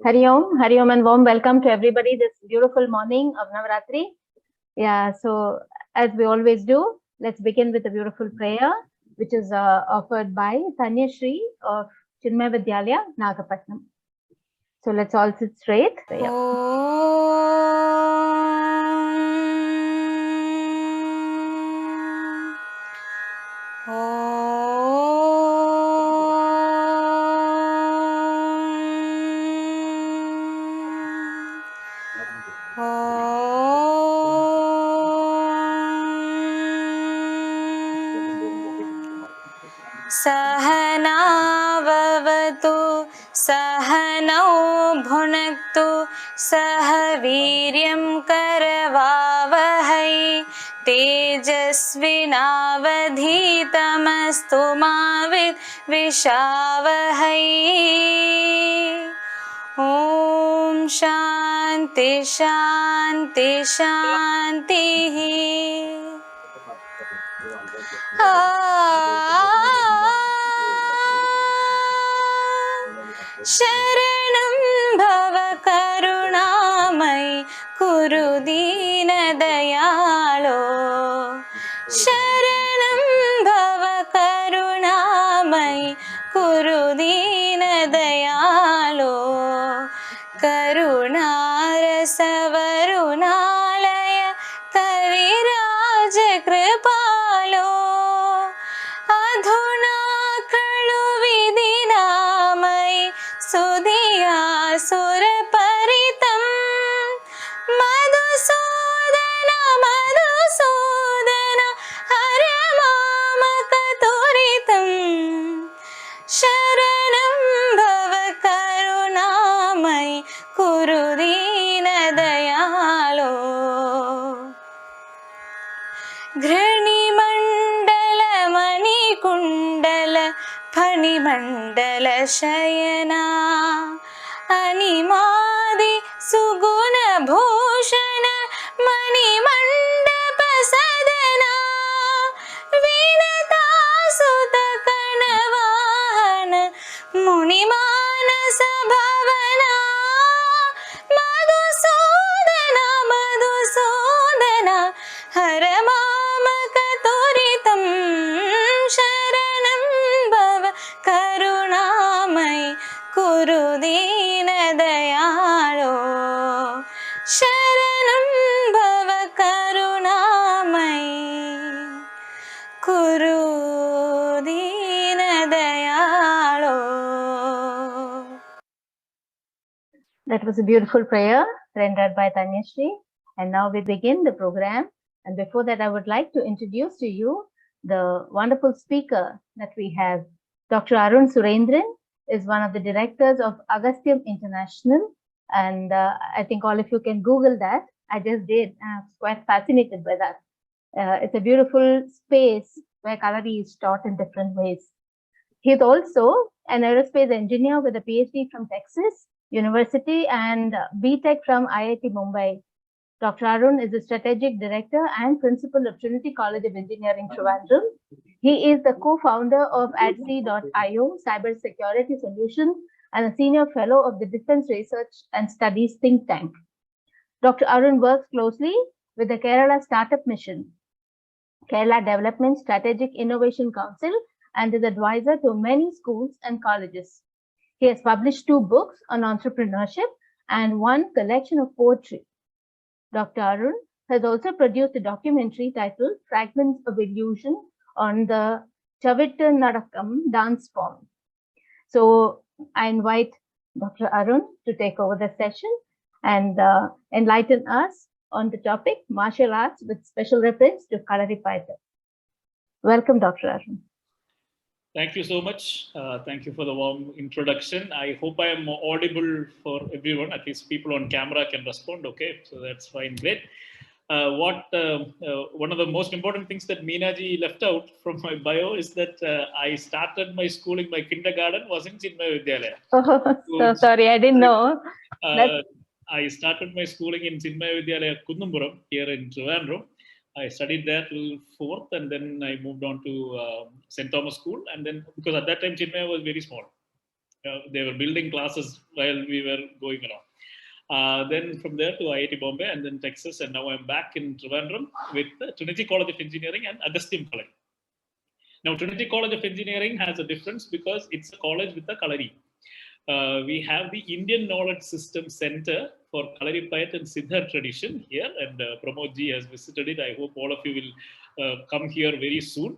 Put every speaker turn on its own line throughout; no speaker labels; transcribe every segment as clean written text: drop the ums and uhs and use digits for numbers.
Hari Om and warm welcome to everybody this beautiful morning of Navaratri. Yeah, so as we always do, let's begin with a beautiful prayer which is offered by Shri of Chinmaya Vidyalaya, Nagapatnam. So let's all sit straight.
सहनाववतु सहनौ भुनक्तु सह वीर्यं करवावहै तेजस्विनावधीतमस्तु मा विद्विषावहै। ॐ शान्ति शान्ति शान्तिः। शरणं भव करुणामयि कुरु दीनदयालो। शरणं भव करुणामयि कुरु दीनदयालो। करुणारसवरुणालय कविराज कृपालो। अधुना खलु विधिनामयि सुधिया सुरपरितं। मधुसूदन मधुसूदन हर मामकतुरितं। शरणं भव करुणामयि कुरु दीनदयालो। घृणिमण्डल मणिकुण्डल फणिमण्डल शयना। अनिमादि सुगुणभूषण मणिमण्डप सदना। विनतासुत कणवाहन मुनिमानस भवना। मधुसूदन मधुसूदन हर मामकतुरितं। शरणं भव करुणामयि कुरु दीनदयालो। शरणं भव करुणामयि कुरु दीनदयालो।
That was a beautiful prayer rendered by Shri. And now we begin the program. And before that, I would like to introduce to you the wonderful speaker that we have. Dr. Arun Surendran is one of the directors of Agastya International. And I think all of you can Google that. I just did. I was quite fascinated by that. It's a beautiful space where Kalari is taught in different ways. He is also an aerospace engineer with a PhD from Texas University and BTech from IIT Mumbai. Dr. Arun is the strategic director and principal of Trinity College of Engineering, Trivandrum. He is the co-founder of ADSI.io Cybersecurity Solutions and a senior fellow of the Defense Research and Studies think tank. Dr. Arun works closely with the Kerala Startup Mission, Kerala Development Strategic Innovation Council, and is advisor to many schools and colleges. He has published 2 books on entrepreneurship and 1 collection of poetry. Dr. Arun has also produced a documentary titled Fragments of Illusion on the Chavittanadakam dance form. So I invite Dr. Arun to take over the session and enlighten us on the topic martial arts with special reference to Kalaripayattu. Welcome, Dr. Arun.
Thank you so much. Thank you for the warm introduction. I hope I am audible for everyone. At least people on camera can respond. Okay, so that's fine. Great. One of the most important things that Meenaji left out from my bio is that I started my schooling, my kindergarten was in Chinmaya Vidyalaya.
Oh, so sorry, I didn't know.
I started my schooling in Chinmaya Vidyalaya, Kundumpuram, here in Trivandrum. I studied there till 4th, and then I moved on to St. Thomas School. And then, because at that time Chinmaya was very small, They were building classes while we were going around. Then from there to IIT Bombay and then Texas, and now I'm back in Trivandrum with Trinity College of Engineering and Agastya College. Now, Trinity College of Engineering has a difference because it's a college with a Kalari. We have the Indian Knowledge System Center for Kalaripayattu and Siddhar tradition here, and Pramod ji has visited it. I hope all of you will come here very soon.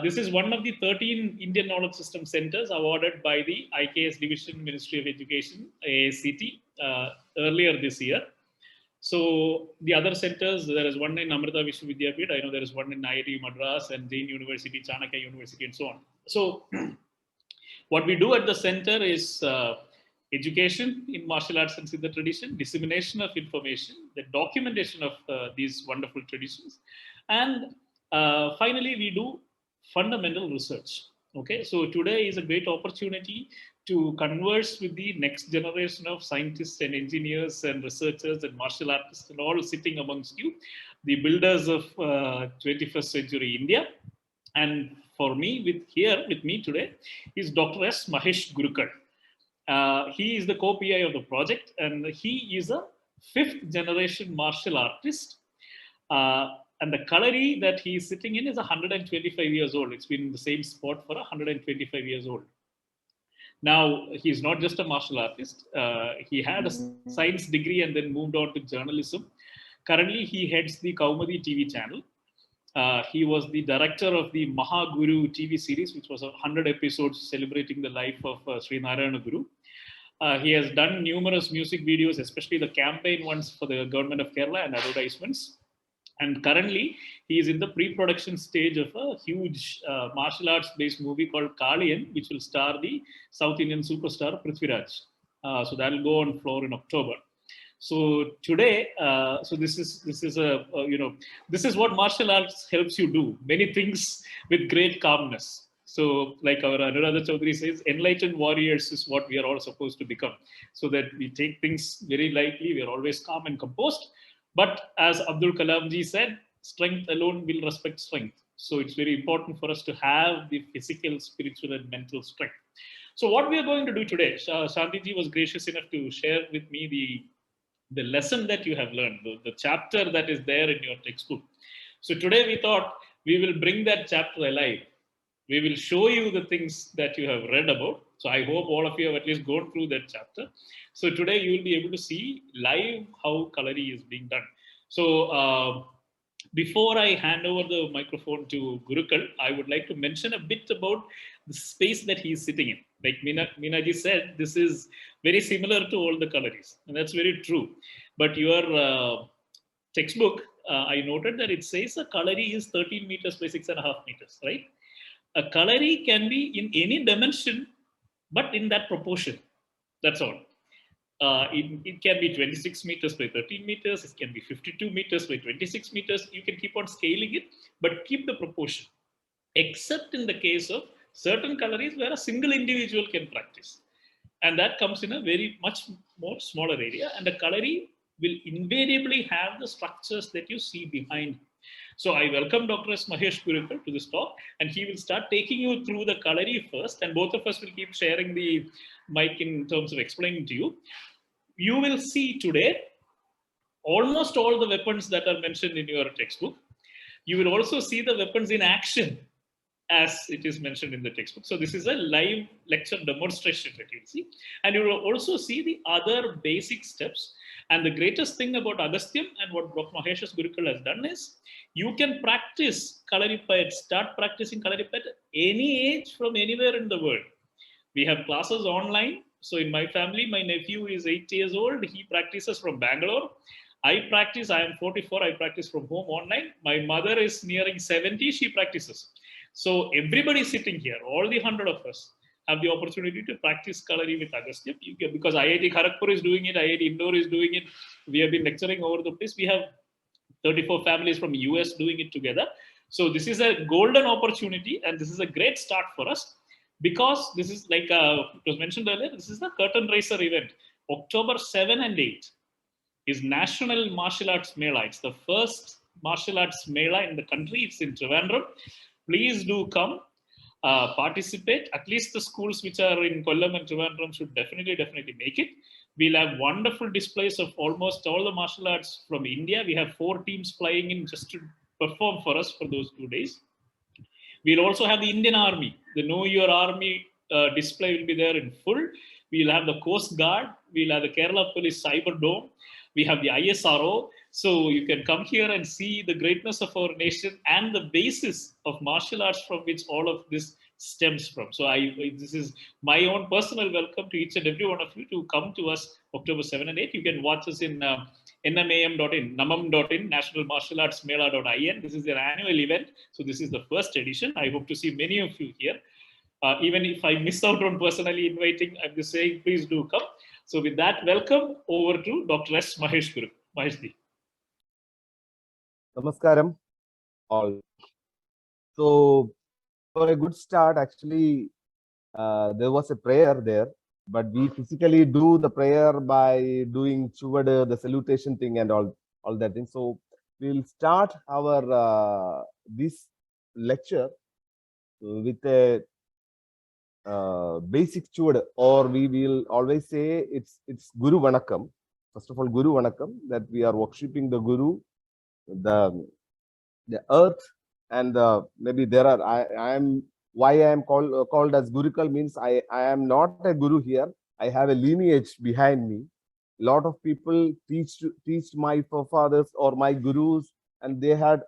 This is one of the 13 Indian Knowledge System Centers awarded by the IKS Division, Ministry of Education, AICT, earlier this year. So the other centers, there is one in Amrita Vishwavidyapith. I know there is one in IIT Madras and Jain University, Chanakya University, and so on. So what we do at the center is education in martial arts and Siddha tradition, dissemination of information, the documentation of these wonderful traditions, and finally we do fundamental research. Okay, so today is a great opportunity to converse with the next generation of scientists and engineers and researchers and martial artists and all sitting amongst you, the builders of 21st century India. And for me, with me today is Dr. S. Mahesh Gurukkul. He is the co-PI of the project, and he is a 5th generation martial artist. And the Kalari that he is sitting in is 125 years old. It's been in the same spot for 125 years old. Now, he's not just a martial artist. He had a science degree and then moved on to journalism. Currently, he heads the Kaumadi TV channel. He was the director of the Mahaguru TV series, which was 100 episodes celebrating the life of Shri Narayana Guru. He has done numerous music videos, especially the campaign ones for the government of Kerala and advertisements. And currently, he is in the pre-production stage of a huge martial arts-based movie called Kaliyan, which will star the South Indian superstar Prithviraj. So that will go on floor in October. So today, so this is a this is what martial arts helps you do. Many things with great calmness. So, like our Anuradha Chaudhary says, enlightened warriors is what we are all supposed to become. So that we take things very lightly. We are always calm and composed. But as Abdul Kalam ji said, strength alone will respect strength. So it's very important for us to have the physical, spiritual, and mental strength. So what we are going to do today, Shanti ji was gracious enough to share with me the lesson that you have learned, the chapter that is there in your textbook. So today we thought we will bring that chapter alive. We will show you the things that you have read about. So I hope all of you have at least gone through that chapter. So today you will be able to see live how Kalari is being done. So before I hand over the microphone to Gurukkul, I would like to mention a bit about the space that he is sitting in. Like Meena ji said, this is very similar to all the Kalaris, and that's very true. But your textbook, I noted that it says a Kalari is 13 meters by 6.5 meters, right? A Kalari can be in any dimension, but in that proportion. That's all. It can be 26 meters by 13 meters. It can be 52 meters by 26 meters. You can keep on scaling it, but keep the proportion. Except in the case of certain Kalaris where a single individual can practice. And that comes in a very much more smaller area. And a Kalari will invariably have the structures that you see behind. So I welcome Dr. S. Mahesh Gurukkul to this talk, and he will start taking you through the Kalari first, and both of us will keep sharing the mic in terms of explaining to you. You will see today almost all the weapons that are mentioned in your textbook. You will also see the weapons in action as it is mentioned in the textbook. So this is a live lecture demonstration that you'll see. And you will also see the other basic steps. And the greatest thing about Agastya and what Dr. Mahesh Gurukkul has done is you can practice Kalaripayattu, start practicing Kalaripayattu at any age from anywhere in the world. We have classes online. So in my family, my nephew is 8 years old. He practices from Bangalore. I am 44. I practice from home online. My mother is nearing 70. She practices. So everybody sitting here, all the 100 of us, have the opportunity to practice Kalari with Agastya. Because IIT Kharagpur is doing it, IIT Indore is doing it. We have been lecturing over the place. We have 34 families from US doing it together. So this is a golden opportunity, and this is a great start for us. Because this is like it was mentioned earlier, this is the curtain raiser event. October 7 and 8 is National Martial Arts Mela. It's the first martial arts Mela in the country. It's in Trivandrum. Please do come. participate. At least the schools which are in Kollam and Trivandrum should definitely make it. We'll have wonderful displays of almost all the martial arts from India. We have 4 teams flying in just to perform for us for those 2 days. We'll also have the Indian Army. The Know Your Army display will be there in full. We'll have the Coast Guard. We'll have the Kerala Police Cyber Dome. We have the ISRO. So you can come here and see the greatness of our nation and the basis of martial arts from which all of this stems from. So this is my own personal welcome to each and every one of you to come to us October 7 and 8. You can watch us in nmam.in, namam.in, National Martial Arts Mela.in. This is their annual event. So this is the first edition. I hope to see many of you here. Even if I miss out on personally inviting, I'm just saying, please do come. So with that, welcome over to Dr. S. Mahesh Gurukkul. Mahesh.
Namaskaram all. So for a good start, actually, there was a prayer there, but we physically do the prayer by doing chuvada, the salutation thing and all that thing. So we'll start our this lecture with a basic chuvada, or we will always say it's Guru Vanakkam. First of all, Guru Vanakkam, that we are worshipping the Guru, the earth, and maybe there are I am why I am called as Gurukkul means I am not a guru here. I have a lineage behind me. A lot of people teach my forefathers or my gurus, and they had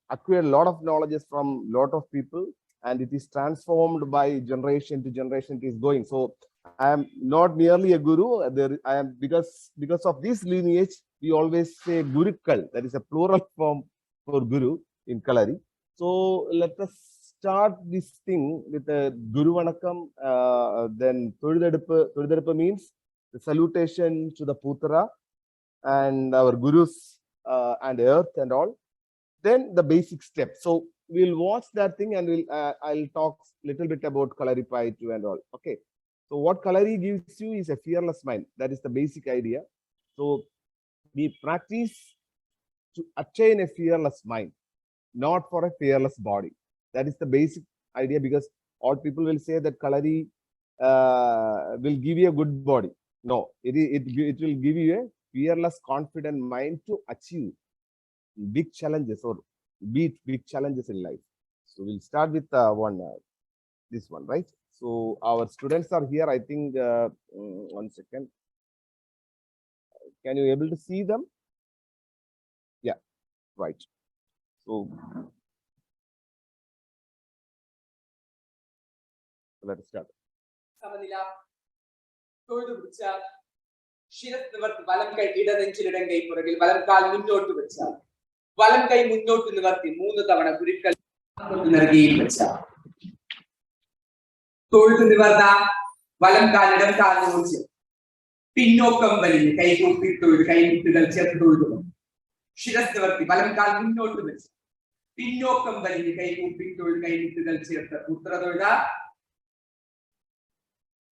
acquired a lot of knowledges from lot of people, and it is transformed by generation to generation. It is going. So I am not merely a guru. I am because of this lineage. We always say Gurukkul. That is a plural form for Guru in Kalari. So let us start this thing with a Guru Vanakkam. Then Thozhudappu means the salutation to the Putra and our Gurus and earth and all. Then the basic steps. So we'll watch that thing and I'll talk a little bit about Kalaripayattu and all. Okay. So what Kalari gives you is a fearless mind. That is the basic idea. So we practice to attain a fearless mind, not for a fearless body. That is the basic idea, because all people will say that Kalari will give you a good body. No, it will give you a fearless, confident mind to achieve big challenges or beat big challenges in life. So we'll start with this one, right? So our students are here. I think 1 second. Can you able to see them? Yeah, right. So let us start.
ശിരസ് നിവർത്തി വലം കൈ ഇടനെഞ്ചിലിടം കൈ പുറകിൽ വലം കാൽ മുന്നോട്ട് വെച്ചാൽ വലം കൈ മുന്നോട്ട് നിവർത്തി 3 തവണ ഗുരുക്കൽ നൽകിയിൽ വെച്ചാൽ തൊഴുതു നിവർത്ത വലം കാൽ ഇടം കാൽ മുറിച്ച് പിന്നോക്കം വലിഞ്ഞ് കൈ കൂപ്പി തൊഴുത് കൈമുട്ടുകൾ ചേർത്ത് തൊഴുതു ശിരസ് നിവർത്തി വലം കാൽ മുന്നോട്ട് വെച്ച് പിന്നോക്കം വലിഞ്ഞ് കൈ കൂപ്പി തൊഴുത് കൈമുട്ടുകൾ ചേർത്ത് പുത്ര തൊഴുത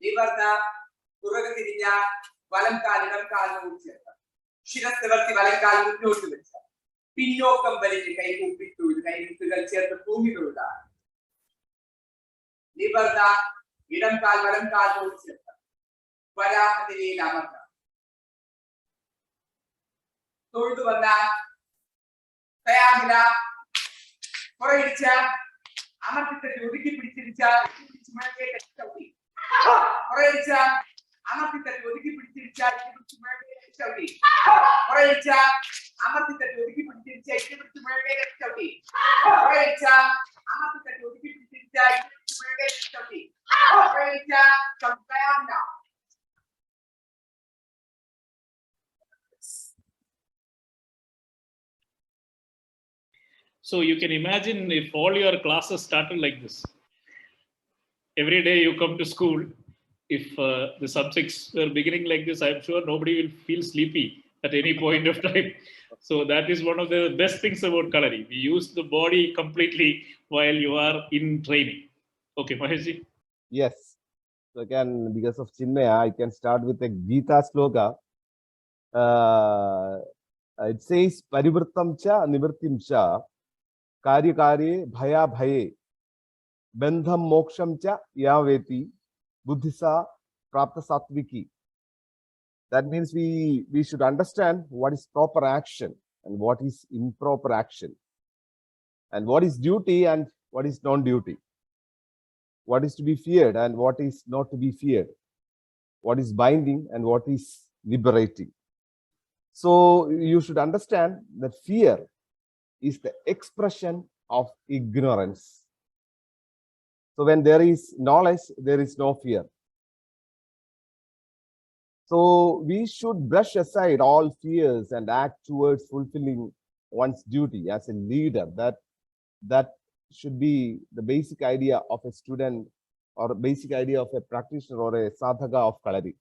നിവർത്ത പുറകു തിരിഞ്ഞ വലം കാലിടം കാലിനോട് ചേർത്ത് ശിരസ് നിവർത്തി വലം കാൽ മുന്നോട്ട് വെച്ച് പിന്നോക്കം വലിഞ്ഞ് കൈ കൂപ്പി തൊഴുത് കൈമുട്ടുകൾ ചേർത്ത് ഭൂമി തൊഴുത നിവർത്ത ഇടം കാൽ വലം കാലിനോട് ചേർത്ത് വരാഹനിലയിൽ അമർത്ത തൊഴുതു വന്ന തയ്യാറില്ല പുറയിടിച്ച അമർത്തിത്തട്ടി ഒതുക്കി പിടിച്ചിരിച്ച ചവിട്ടി പുറയിടിച്ച അമർത്തിത്തട്ടി ഒതുക്കി പിടിച്ചിരിച്ച ചവിട്ടി പുറയിടിച്ച അമർത്തിത്തട്ടി ഒതുക്കി പിടിച്ചിരിച്ച ചവിട്ടി പുറയിടിച്ച അമർത്തിത്തട്ടി ഒതുക്കി പിടിച്ചിരിച്ച ചവിട്ടി പുറയിടിച്ച തയ്യാറില്ല.
So you can imagine if all your classes started like this. Every day you come to school, if the subjects were beginning like this, I'm sure nobody will feel sleepy at any point of time. So that is one of the best things about Kalari. We use the body completely while you are in training. Okay, Mahesh ji.
Yes. So again, because of Chinmaya, I can start with a Gita sloka. It says, Parivritam cha, Nivrtim cha, Karya karye, Bhaya bhaye, Bandham moksham cha yaveti buddhisa prapta sattviki. That means we should understand what is proper action and what is improper action, and what is duty and what is non-duty, what is to be feared and what is not to be feared, what is binding and what is liberating. So you should understand that fear is the expression of ignorance. So when there is knowledge, there is no fear. So we should brush aside all fears and act towards fulfilling one's duty as a leader. That should be the basic idea of a student or a basic idea of a practitioner or a sadhaka of Kalari.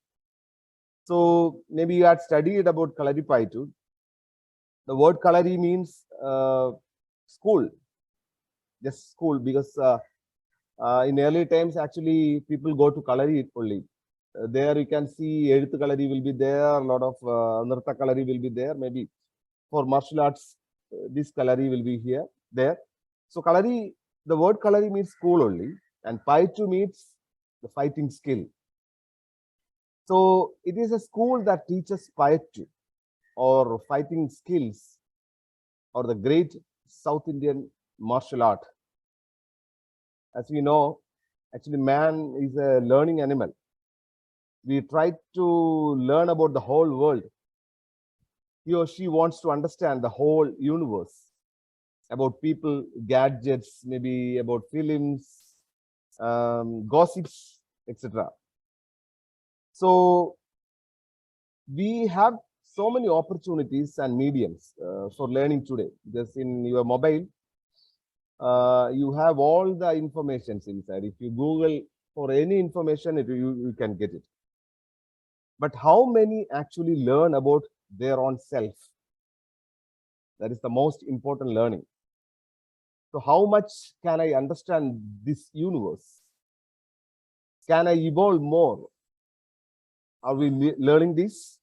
So maybe you had studied about Kalaripayattu. The word Kalari means school, just school, because in early times actually people go to Kalari only. There you can see Eduthu Kalari will be there, a lot of Nirtha Kalari will be there. Maybe for martial arts, this Kalari will be here, there. So Kalari, the word Kalari means school only, and Payattu means the fighting skill. So it is a school that teaches Payattu or fighting skills or the great South Indian martial art. As we know, actually man is a learning animal. We try to learn about the whole world. He or she wants to understand the whole universe, about people, gadgets, maybe about films, gossips, etc. So we have so many opportunities and mediums for learning today. Just in your mobile, you have all the informations inside. If you Google for any information, you can get it. But how many actually learn about their own self? That is the most important learning. So how much can I understand this universe? Can I evolve more? Are we learning this?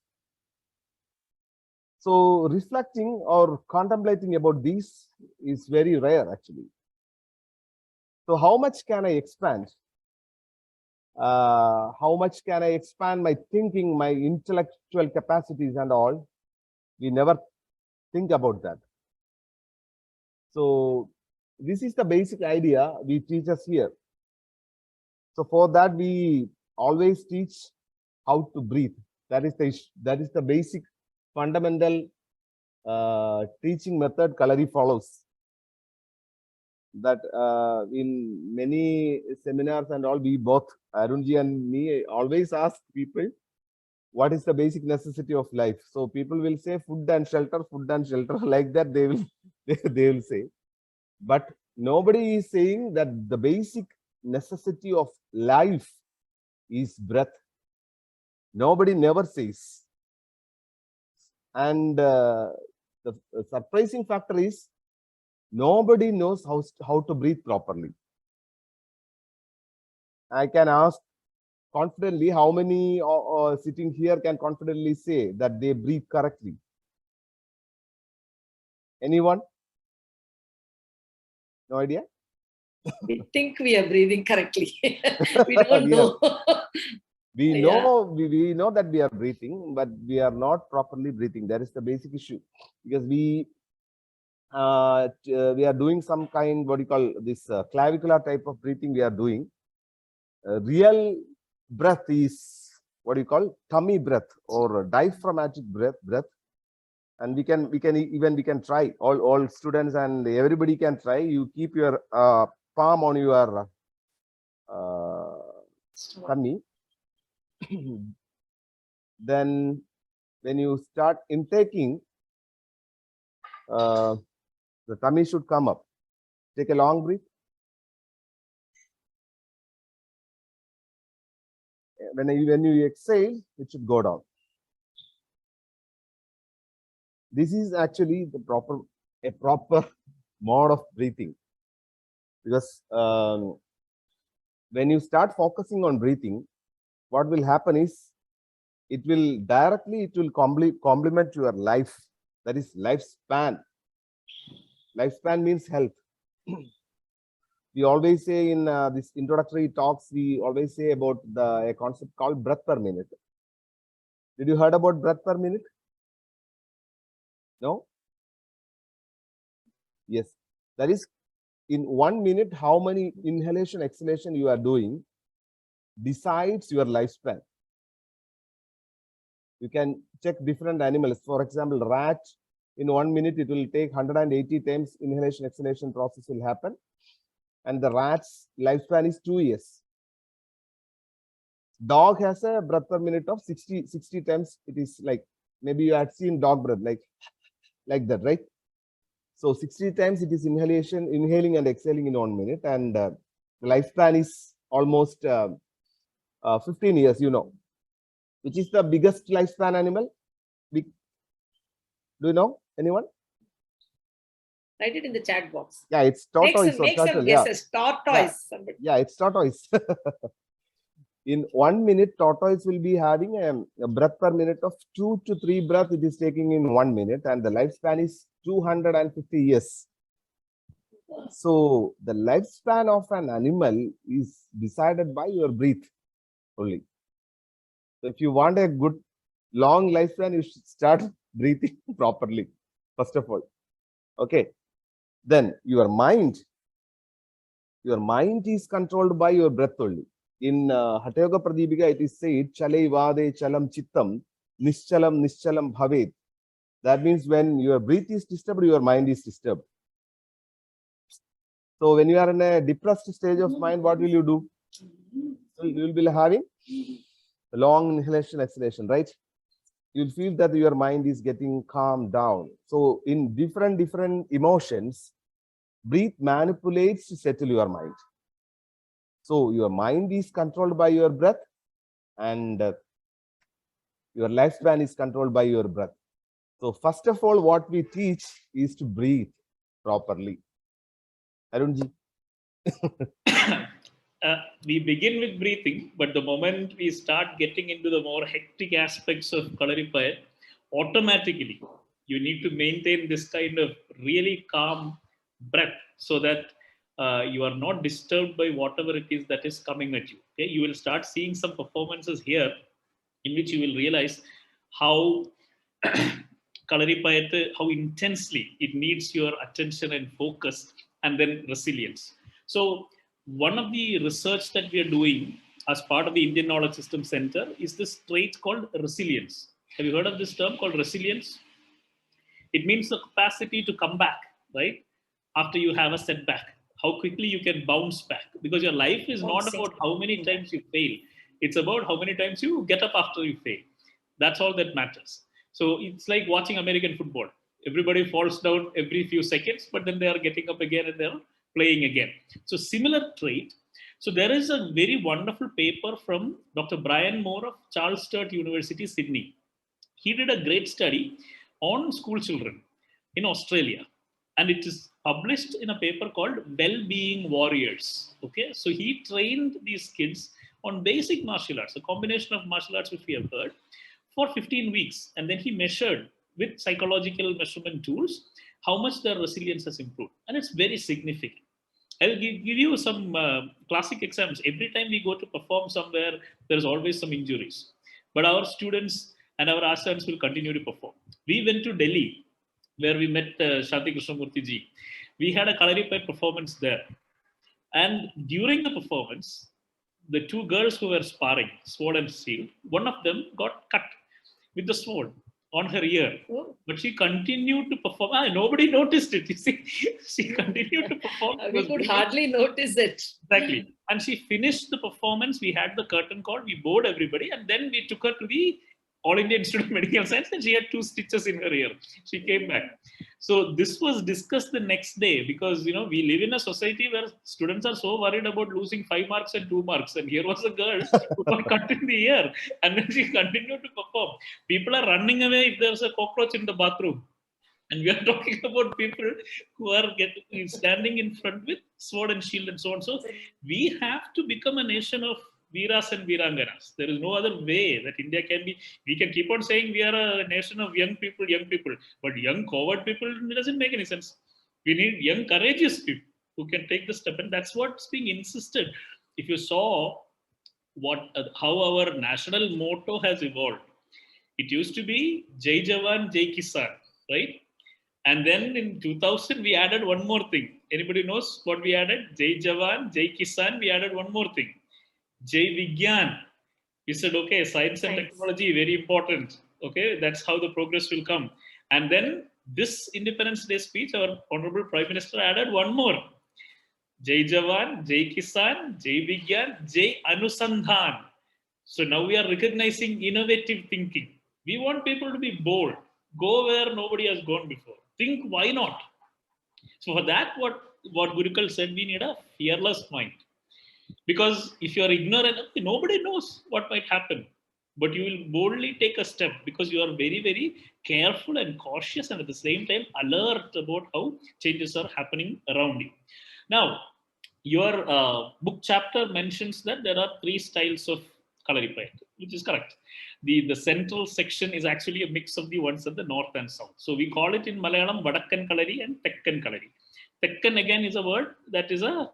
So reflecting or contemplating about this is very rare actually. So how much can I expand? How much can I expand my thinking, my intellectual capacities and all? We never think about that. So this is the basic idea we teach us here. So for that we always teach how to breathe. That is the basic fundamental teaching method Kalari follows. That in many seminars and all, we both, Arunji and me, always ask people, what is the basic necessity of life? So people will say food and shelter, like that they will say. But nobody is saying that the basic necessity of life is breath. Nobody never says. And the surprising factor is nobody knows how to breathe properly. I can ask confidently, how many sitting here can confidently say that they breathe correctly? Anyone? No idea?
We think we are breathing correctly. We don't know.
We know that we are breathing, but we are not properly breathing. That is the basic issue, because we are doing some kind, what you call this clavicular type of breathing we are doing. Real breath is what you call tummy breath or diaphragmatic breath. And we can try, all students and everybody can try. You keep your palm on your tummy. Then when you start intaking, the tummy should come up. Take a long breath. When you exhale, it should go down. This is actually a proper mode of breathing, because when you start focusing on breathing, what will happen is it will complement your life. That is lifespan. Lifespan means health. We always say in this introductory talks, we always say about a concept called breath per minute. Did you heard about breath per minute? No? Yes. That is, in 1 minute, how many inhalation, exhalation you are doing decides your lifespan. You can check different animals. For example, rat, in 1 minute, it will take 180 times inhalation, exhalation process will happen. And the rat's lifespan is 2 years. Dog has a breath per minute of 60 times. It is like, maybe you had seen dog breath, like that, right? So 60 times it is inhaling and exhaling in 1 minute. And the lifespan is almost 15 years, you know. Which is the biggest lifespan animal? Do you know? Anyone?
Write it in the chat box.
Yeah, it's tortoise
Make
or
some
turtle.
guesses. Tortoise.
Yeah, it's tortoise. In 1 minute, tortoise will be having a breath per minute of 2 to 3 breaths it is taking in 1 minute, and the lifespan is 250 years. So the lifespan of an animal is decided by your breath only. So if you want a good long lifespan, you should start breathing properly, first of all. Okay. Then your mind is controlled by your breath only. In Hatha Yoga Pradipika, it is said, Chalai Vade Chalam Chittam, Nischalam Bhavet. That means when your breath is disturbed, your mind is disturbed. So when you are in a depressed stage of mind, what will you do? So you will be having long inhalation, exhalation, right? You'll feel that your mind is getting calmed down. So in different emotions, breath manipulates to settle your mind. So your mind is controlled by your breath, and your lifespan is controlled by your breath. So first of all, what we teach is to breathe properly. Arunji.
We begin with breathing, but the moment we start getting into the more hectic aspects of Kalaripayattu, automatically you need to maintain this kind of really calm breath so that you are not disturbed by whatever it is that is coming at you. Okay? You will start seeing some performances here in which you will realize how Kalaripayattu, how intensely it needs your attention and focus, and then resilience. So one of the research that we are doing as part of the Indian Knowledge System Center is this trait called resilience. Have you heard of this term called resilience? It means the capacity to come back, right? After you have a setback, how quickly you can bounce back. Because your life is not about how many times you fail. It's about how many times you get up after you fail. That's all that matters. So it's like watching American football. Everybody falls down every few seconds, but then they are getting up again and they're playing again. So similar trait. So there is a very wonderful paper from Dr. Brian Moore of Charles Sturt University, Sydney. He did a great study on school children in Australia, and it is published in a paper called Well-Being Warriors. Okay, so he trained these kids on basic martial arts, a combination of martial arts which we have heard, for 15 weeks, and then he measured with psychological measurement tools how much their resilience has improved, and it's very significant. I'll give you some classic examples. Every time we go to perform somewhere, there's always some injuries. But our students and our ashrams will continue to perform. We went to Delhi, where we met Shanti Krishnamurti ji. We had a Kalaripayattu performance there. And during the performance, the two girls who were sparring, sword and shield, one of them got cut with the sword on her ear. But she continued to perform. Nobody noticed it. You see, she continued to perform.
We could hardly notice it.
Exactly. And she finished the performance. We had the curtain call. We bowed everybody. And then we took her to the All India Institute of Medical Science, and she had 2 stitches in her ear. She came back. So this was discussed the next day because, you know, we live in a society where students are so worried about losing 5 marks and 2 marks. And here was a girl who got cut in the ear, and then she continued to perform. People are running away if there's a cockroach in the bathroom. And we are talking about people who are standing in front with sword and shield and so on. So we have to become a nation of Veeras and Veeranganas. There is no other way that India can be. We can keep on saying we are a nation of young people, but young coward people, it doesn't make any sense. We need young courageous people who can take the step, and that's what's being insisted. If you saw how our national motto has evolved, it used to be Jai Jawan, Jai Kisan, right? And then in 2000, we added one more thing. Anybody knows what we added? Jai Jawan, Jai Kisan, we added one more thing. Jai Vigyan. We said, okay, science and technology, very important. Okay, that's how the progress will come. And then this Independence Day speech, our Honorable Prime Minister added one more. Jai Jawan, Jai Kisan, Jai Vigyan, Jai Anusandhan. So now we are recognizing innovative thinking. We want people to be bold. Go where nobody has gone before. Think, why not? So for that, what Gurukkul said, we need a fearless mind. Because if you are ignorant, nobody knows what might happen. But you will boldly take a step because you are very, very careful and cautious, and at the same time alert about how changes are happening around you. Now, your book chapter mentions that there are 3 styles of Kalaripayattu, which is correct. The central section is actually a mix of the ones at the north and south. So we call it in Malayalam Vadakkan Kalari and Tekkan Kalari. Tekkan again is a word that is a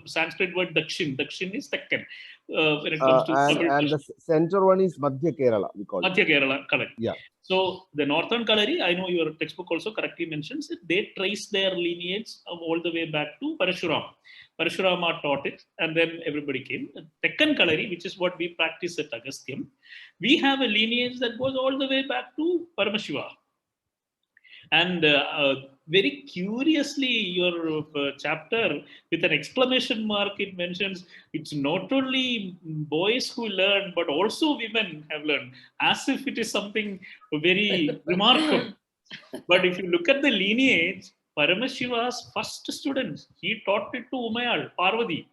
Sanskrit word Dakshin. Dakshin is Tekkan when it comes to
and the center one is Madhya Kerala. We call
Madhya Kerala, correct.
Yeah.
So the northern Kalari, I know your textbook also correctly mentions it. They trace their lineage all the way back to Parashurama. Parashurama taught it, and then everybody came. Tekkan Kalari, which is what we practice at Agasthyam, we have a lineage that goes all the way back to Paramashiva. And very curiously, your chapter, with an exclamation mark, it mentions it's not only boys who learn, but also women have learned, as if it is something very remarkable. But if you look at the lineage, Paramashiva's first student, he taught it to Umayal, Parvati.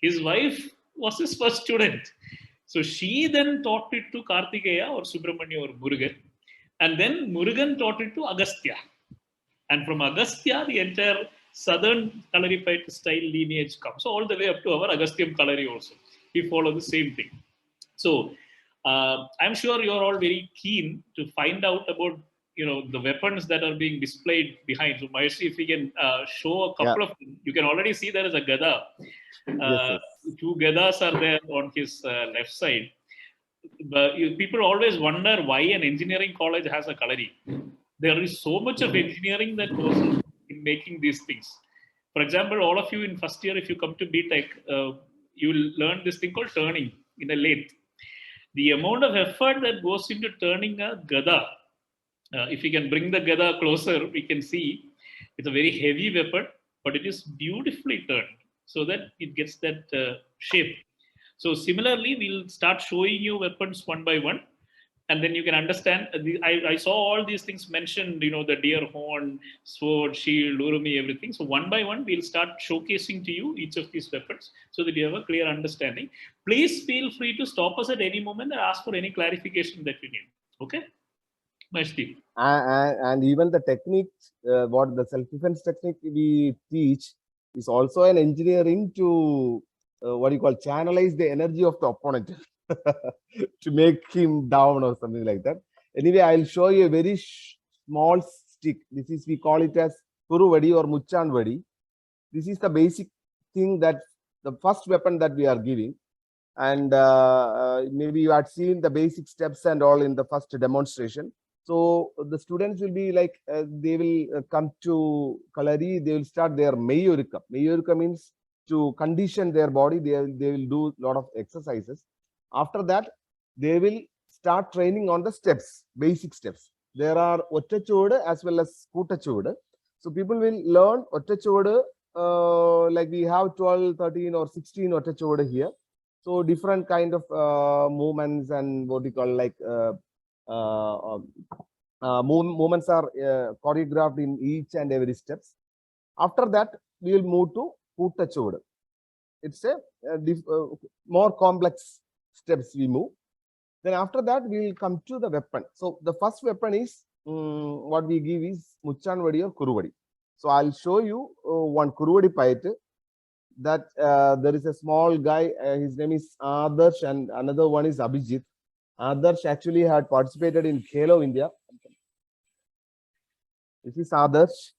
His wife was his first student. So she then taught it to Kartikeya or Subramanya or Murugan. And then Murugan taught it to Agastya. And from Agastya, the entire southern Kalaripayattu style lineage comes. So all the way up to our Agasthyam Kalari also. We follow the same thing. So I'm sure you're all very keen to find out about the weapons that are being displayed behind. So Mahesh, if we can show a couple of them. You can already see there is a Gada.
Yes.
2 Gadas are there on his left side. But people always wonder why an engineering college has a Kalari. There is so much of engineering that goes in making these things. For example, all of you in first year, if you come to BTech, you will learn this thing called turning in a lathe. The amount of effort that goes into turning a Gada, if we can bring the Gada closer, we can see it's a very heavy weapon, but it is beautifully turned so that it gets that shape. So similarly, we'll start showing you weapons one by one, and then you can understand. I saw all these things mentioned, the deer horn, sword, shield, urumi, everything. So one by one, we'll start showcasing to you each of these weapons so that you have a clear understanding. Please feel free to stop us at any moment and ask for any clarification that you need. Okay? Mahesh.
And even the techniques, what the self-defense technique we teach is also an engineering to channelize the energy of the opponent to make him down or something like that. Anyway, I'll show you a very small stick. This is, we call it as Kuruvadi or Muchan Vadi. This is the basic thing, that the first weapon that we are giving. And maybe you had seen the basic steps and all in the first demonstration. So the students will be like, they will come to Kalari, they will start their Mayurika. Mayurika means to condition their body. They will do a lot of exercises. After that, they will start training on the steps, basic steps. There are Ottachudu as well as Kutachudu. So people will learn Ottachudu, like we have 12, 13 or 16 Ottachudu here. So different kind of movements and what we call like movements are choreographed in each and every steps. After that, we will move to Kutachudu. It's a more complex steps we move. Then after that, we will come to the weapon. So the first weapon is what we give is Muchan Vadi or Kuruvadi. So I'll show you one Kuruvadi Payattu. That there is a small guy, his name is Adarsh, and another one is Abhijit. Adarsh actually had participated in Khelo India. This is Adarsh.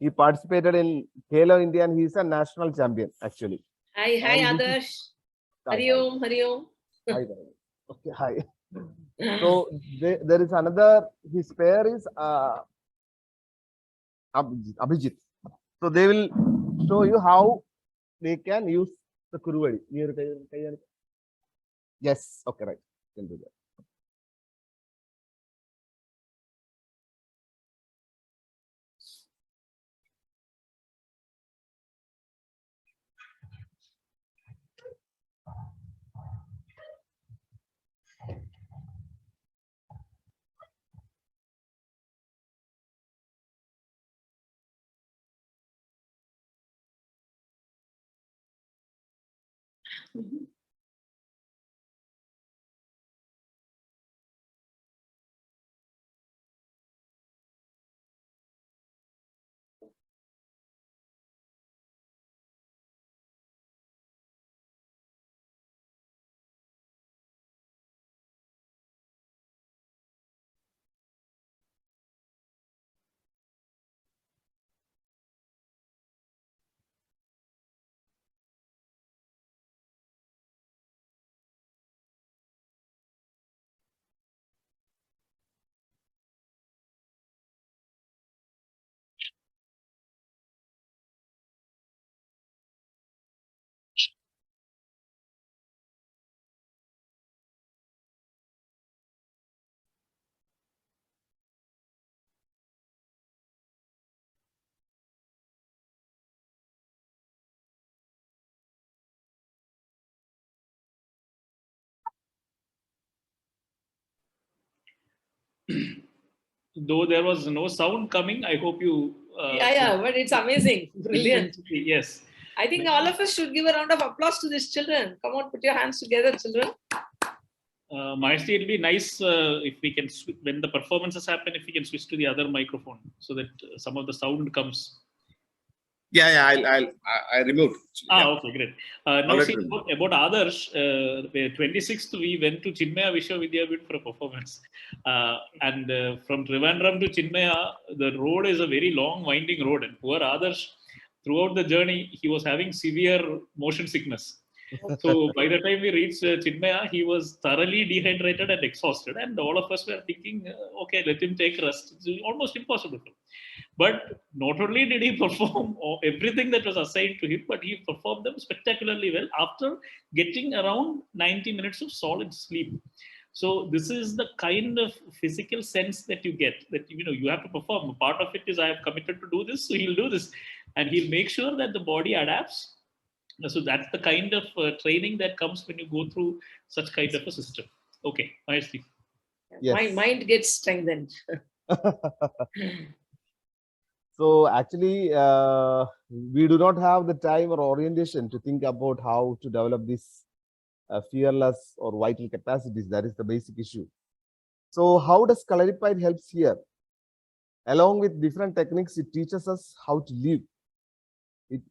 He participated in Halo India and he's a national champion actually.
Hi,
And this is-
Adarsh.
Hi,
Hari
hi.
Om, Hari Om.
Hi, Dharan. Okay, hi. So there is another, his pair is Abhijit. So they will show you how they can use the Kuruvadi. Yes, okay, right. You can do that.
Though there was no sound coming, I hope you.
Yeah, but it's amazing. Brilliant.
Yes.
I think all of us should give a round of applause to these children. Come on, put your hands together, children.
Mahesh, it'll be nice if we can, when the performances happen, if we can switch to the other microphone so that some of the sound comes.
Yeah, I removed.
Okay, great. Now, see, about Adarsh, 26th, we went to Chinmaya Vishwavidyapith for a performance. And from Trivandrum to Chinmaya, the road is a very long, winding road. And poor Adarsh, throughout the journey, he was having severe motion sickness. So by the time we reached Chinmaya, he was thoroughly dehydrated and exhausted. And all of us were thinking, okay, let him take rest. It's almost impossible for him. But not only did he perform everything that was assigned to him, but he performed them spectacularly well after getting around 90 minutes of solid sleep. So this is the kind of physical sense that you get, that you have to perform. Part of it is I have committed to do this, so he'll do this, and he'll make sure that the body adapts. So that's the kind of training that comes when you go through such kind of a system. Okay, Mahesh.
Yes.
My mind gets strengthened.
So actually, we do not have the time or orientation to think about how to develop this fearless or vital capacities. That is the basic issue. So how does Kalaripayattu helps here? Along with different techniques, it teaches us how to live.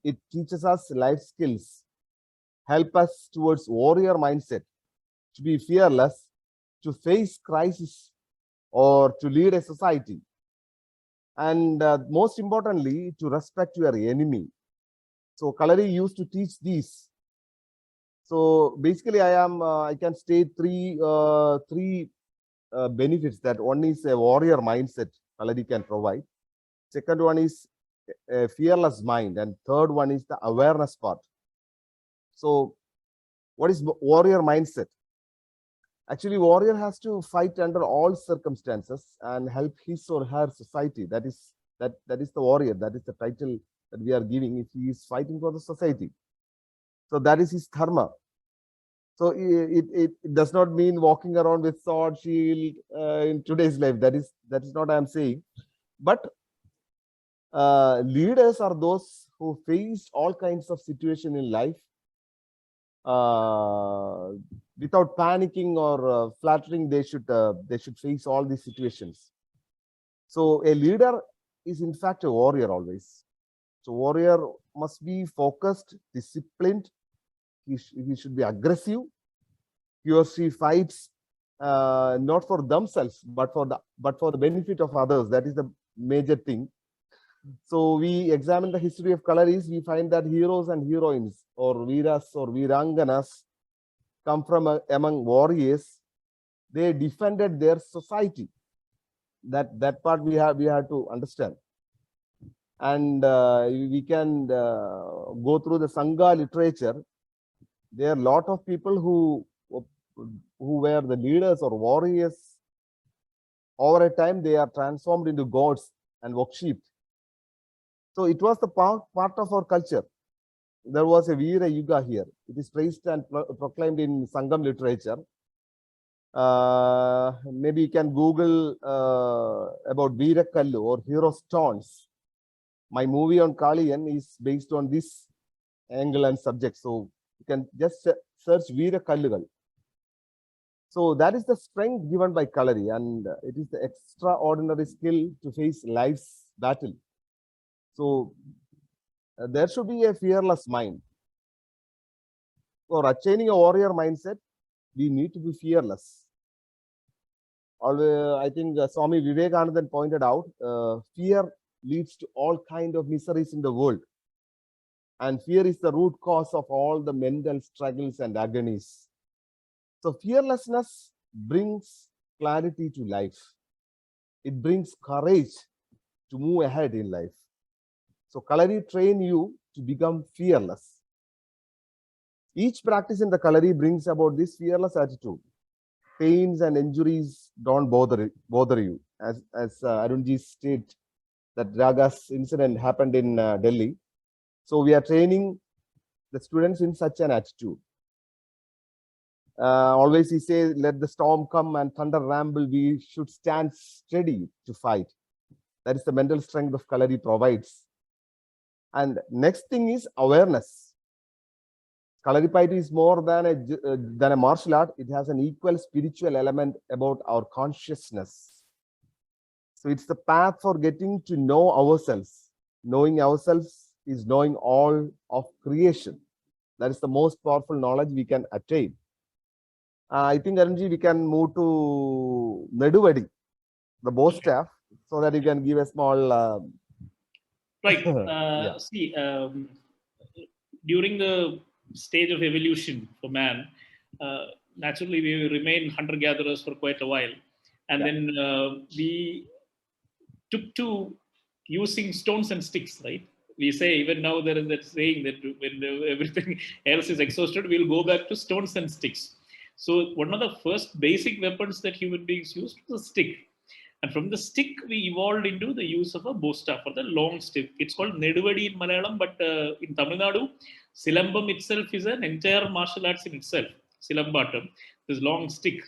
It teaches us life skills, help us towards warrior mindset, to be fearless, to face crisis, or to lead a society. And most importantly, to respect your enemy. So Kalari used to teach these. So basically, I can state three benefits. That one is a warrior mindset Kalari can provide. Second one is a fearless mind, and third one is the awareness part. So what is warrior mindset? Actually, warrior has to fight under all circumstances and help his or her society. That is the warrior. That is the title that we are giving if he is fighting for the society. So that is his dharma. So it does not mean walking around with sword, shield in today's life. That is not I am saying. But leaders are those who face all kinds of situation in life without panicking or flattering. They should face all these situations. So a leader is in fact a warrior always. So warrior must be focused, disciplined. He should be aggressive. He or she fights not for themselves but for the benefit of others. That is the major thing. So we examine the history of Kalaris, we find that heroes and heroines or Veeras or Veeranganas come from among warriors. They defended their society. That part we have to understand. And we can go through the Sangha literature. There are a lot of people who were the leaders or warriors. Over a time, they are transformed into gods and worshipped. So it was the part of our culture. There was a Veera Yuga here. It is praised and proclaimed in Sangam literature. Maybe you can Google about Veera Kallu or hero stones. My movie on Kaliyan is based on this angle and subject. So you can just search Veera Kallugal. So that is the strength given by Kalari, and it is the extraordinary skill to face life's battle. So there should be a fearless mind. For attaining a warrior mindset, we need to be fearless. Although I think Swami Vivekananda pointed out, fear leads to all kinds of miseries in the world. And fear is the root cause of all the mental struggles and agonies. So fearlessness brings clarity to life. It brings courage to move ahead in life. So Kalari train you to become fearless. Each practice in the Kalari brings about this fearless attitude. Pains and injuries don't bother you. As Arunji stated, that Raga's incident happened in Delhi. So we are training the students in such an attitude. Always he says, let the storm come and thunder ramble, we should stand steady to fight. That is the mental strength of Kalari provides. And next thing is awareness. Kalaripayattu is more than a martial art. It has an equal spiritual element about our consciousness. So it's the path for getting to know ourselves. Knowing ourselves is knowing all of creation. That is the most powerful knowledge we can attain. I think, Arunji, we can move to Neduvadi, the bow staff, so that you can give a small...
Right.
Yeah.
See, during the stage of evolution for man, naturally we remain hunter-gatherers for quite a while. And then we took to using stones and sticks, right? We say, even now there is that saying that when everything else is exhausted, we'll go back to stones and sticks. So one of the first basic weapons that human beings used was a stick. And from the stick, we evolved into the use of a bow staff or the long stick. It's called Neduvadi in Malayalam, but in Tamil Nadu, Silambam itself is an entire martial arts in itself. Silambatam, this long stick.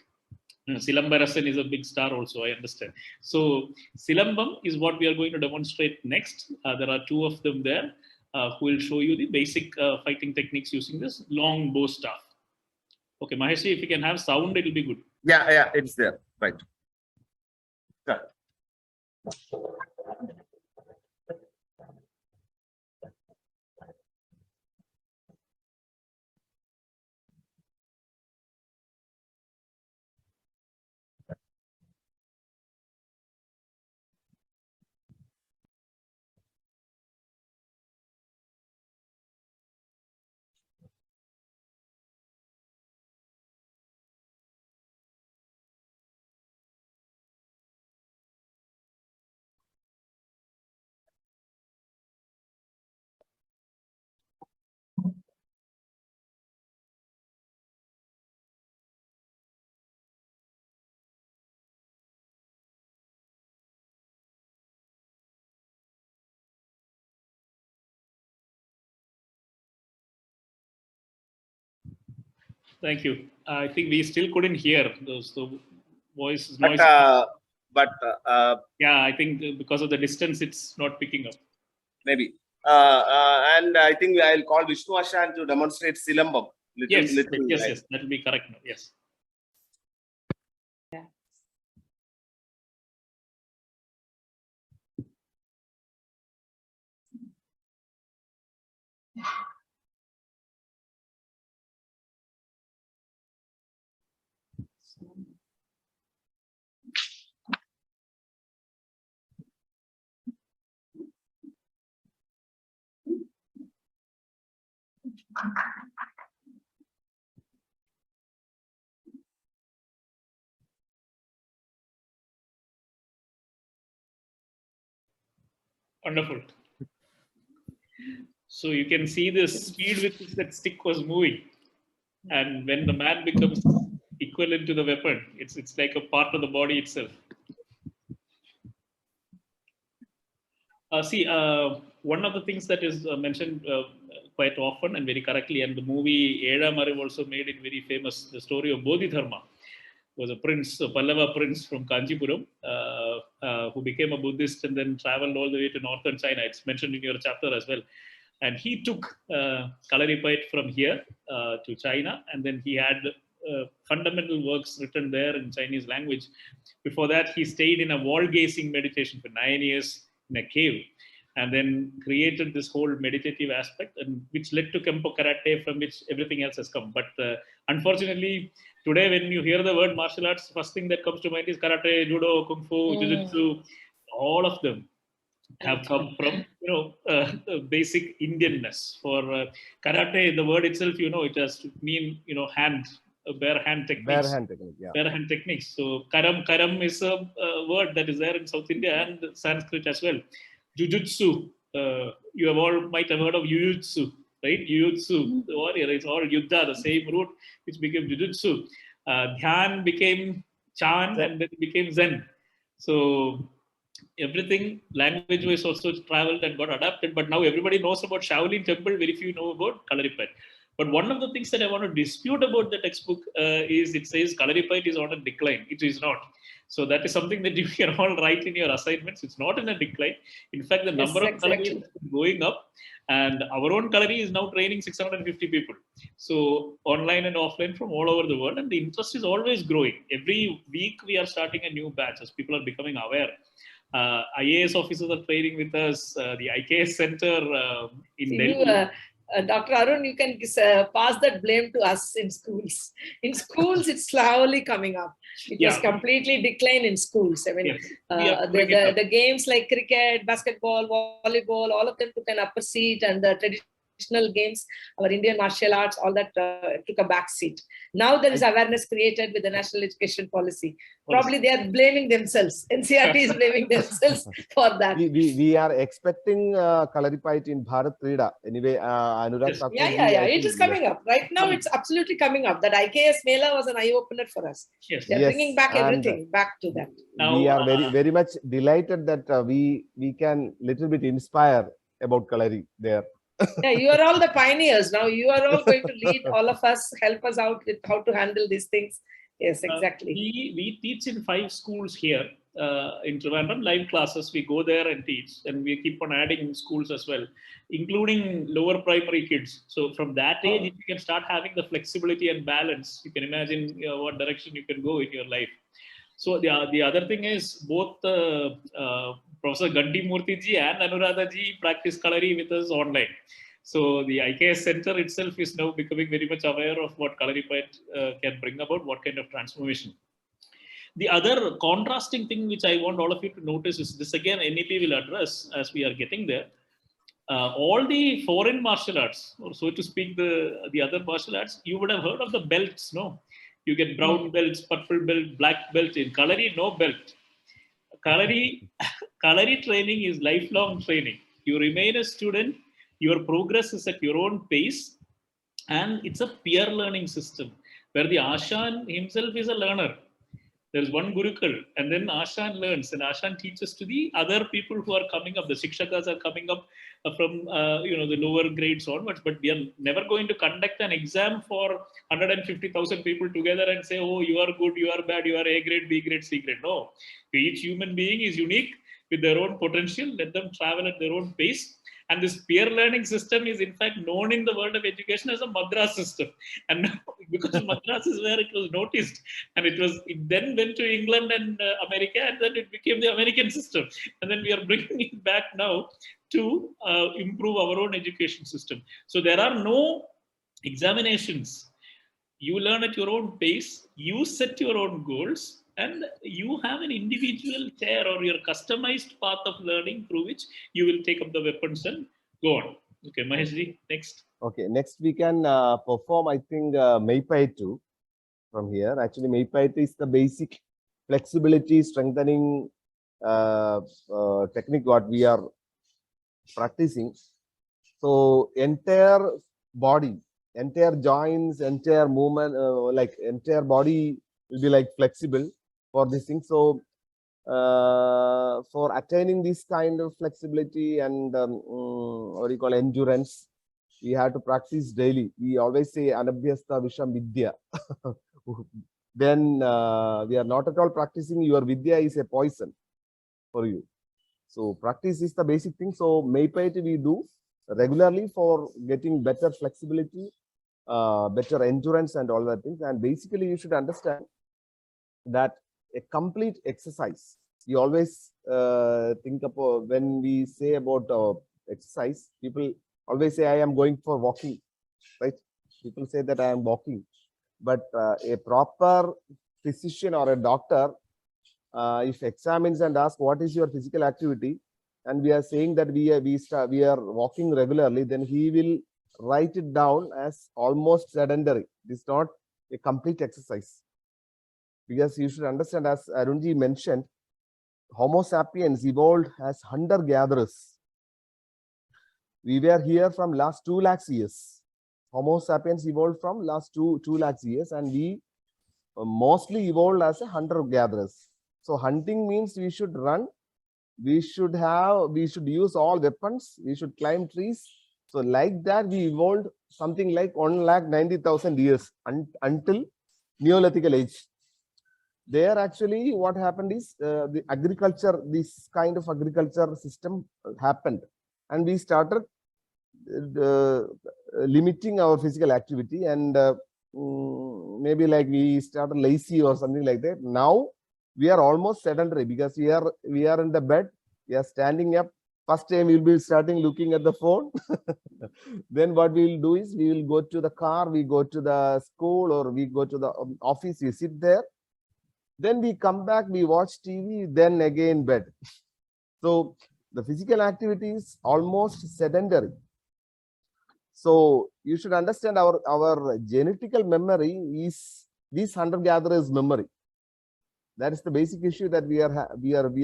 Silambarasan is a big star also, I understand. So Silambam is what we are going to demonstrate next. There are two of them there who will show you the basic fighting techniques using this long bow staff. Okay, Mahesh, if you can have sound, it will be good.
Yeah, it's there. Right. Start.
Thank you. I think we still couldn't hear those noise. Yeah, I think because of the distance, it's not picking up.
Maybe. And I think I'll call Vishnu Ashan to demonstrate Silambam.
Yes, that will be correct. Yes. Wonderful. So you can see the speed with which that stick was moving. And when the man becomes equivalent to the weapon, it's like a part of the body itself. One of the things that is mentioned quite often and very correctly, and the movie Eda Mariv also made it very famous, the story of Bodhidharma. Was a prince, a Pallava prince from Kanchipuram, who became a Buddhist and then traveled all the way to northern China. It's mentioned in your chapter as well. And he took Kalaripayattu from here to China, and then he had fundamental works written there in Chinese language. Before that, he stayed in a wall-gazing meditation for 9 years in a cave, and then created this whole meditative aspect, and which led to Kempo Karate, from which everything else has come. But unfortunately, today when you hear the word martial arts, first thing that comes to mind is karate, judo, kung fu, jiu-jitsu. All of them have come from basic Indianness. For karate, the word itself, it has to mean hand, bare hand techniques.
Bare hand technique, yeah.
Bare hand techniques. So karam is a word that is there in South India and Sanskrit as well. Jujutsu, you have all might have heard of Jujutsu, right? Jujutsu, the warrior, it's all Yuddha, the same root which became Jujutsu. Dhyan became Chan, and then it became Zen. So everything language wise also traveled and got adapted, but now everybody knows about Shaolin Temple, very few know about Kalaripayattu. But one of the things that I want to dispute about the textbook is it says Kalaripayattu is on a decline. It is not. So that is something that you can all write in your assignments. It's not in a decline. In fact, the number of Kalaris is going up, and our own Kalari is now training 650 people. So online and offline from all over the world, and the interest is always growing. Every week we are starting a new batch as people are becoming aware. IAS officers are training with us. The IKS Center in Delhi.
Dr. Arun, you can pass that blame to us in schools. In schools, it's slowly coming up. It was completely declined in schools. I mean, the games like cricket, basketball, volleyball, all of them took an upper seat, and the traditional games, our Indian martial arts, all that took a back seat. Now there is awareness created with the national education policy. Probably they are blaming themselves. NCRT is blaming themselves for that.
We are expecting Kalaripayattu in Bharat Krida. Anyway, Anurag Thakur,
it is coming up. Right now, it's absolutely coming up. That IKS Mela was an eye-opener for us. They're bringing back everything back to that.
Now, we are very much delighted that we can little bit inspire about Kalari there.
You are all the pioneers. Now you are all going to lead all of us, help us out with how to handle these things. Yes, exactly.
We teach in 5 schools here in Trivandrum, live classes. We go there and teach, and we keep on adding schools as well, including lower primary kids. So from that age, if you can start having the flexibility and balance, you can imagine what direction you can go in your life. So the other thing is both Professor Ganti Murthy ji and Anuradha ji practice Kalari with us online. So the IKS Center itself is now becoming very much aware of what Kalaripayattu can bring about, what kind of transformation. The other contrasting thing which I want all of you to notice is this, again, NEP will address as we are getting there. All the foreign martial arts, or so to speak, the other martial arts, you would have heard of the belts, no? You get brown belts, purple belt, black belt. In Kalari, no belt. Kalari training is lifelong training. You remain a student, your progress is at your own pace, and it's a peer learning system where the Ashan himself is a learner. There's one Gurukkul, and then Ashan learns, and Ashan teaches to the other people who are coming up. The Shikshakas are coming up from the lower grades onwards, but we are never going to conduct an exam for 150,000 people together and say, oh, you are good, you are bad, you are A grade, B grade, C grade. No, each human being is unique with their own potential. Let them travel at their own pace. And this peer learning system is in fact known in the world of education as a Madras system. And now, because Madras is where it was noticed, and it then went to England and America, and then it became the American system. And then we are bringing it back now to improve our own education system. So there are no examinations. You learn at your own pace, you set your own goals, and you have an individual chair or your customized path of learning through which you will take up the weapons and go on. Okay, Maheshji, next.
Okay, next we can perform, I think, Kalaripayattu from here. Actually, Kalaripayattu is the basic flexibility strengthening technique what we are practicing. So entire body, entire joints, entire movement, like entire body will be like flexible for this thing. So for attaining this kind of flexibility and what do you call endurance, we have to practice daily. We always say Anabhyasta Visham Vidya. Then we are not at all practicing, your Vidya is a poison for you. So practice is the basic thing. So Kalaripayattu we do regularly for getting better flexibility, better endurance and all that things. And basically you should understand that a complete exercise, you always think about when we say about exercise, people always say I am going for walking, right? People say that I am walking, but a proper physician or a doctor, if examines and asks what is your physical activity, and we are saying that we are walking regularly, then he will write it down as almost sedentary. This is not a complete exercise. Because you should understand, as Arunji mentioned, Homo sapiens evolved as hunter-gatherers. We were here from last 2 lakhs years. Homo sapiens evolved from last 2 lakhs years, and we mostly evolved as a hunter-gatherers. So hunting means we should run, we should use all weapons, we should climb trees. So like that, we evolved something like 1,90,000 years until Neolithic age. There actually what happened is the agriculture, this kind of agriculture system happened, and we started limiting our physical activity, and maybe like we started lazy or something like that. Now we are almost sedentary because we are in the bed, we are standing up. First time we will be starting looking at the phone. Then what we will do is we will go to the car, we go to the school, or we go to the office, we sit there. Then we come back, we watch TV, then again bed. So the physical activity is almost sedentary. So you should understand our genetical memory is this hunter-gatherer's memory. That is the basic issue that we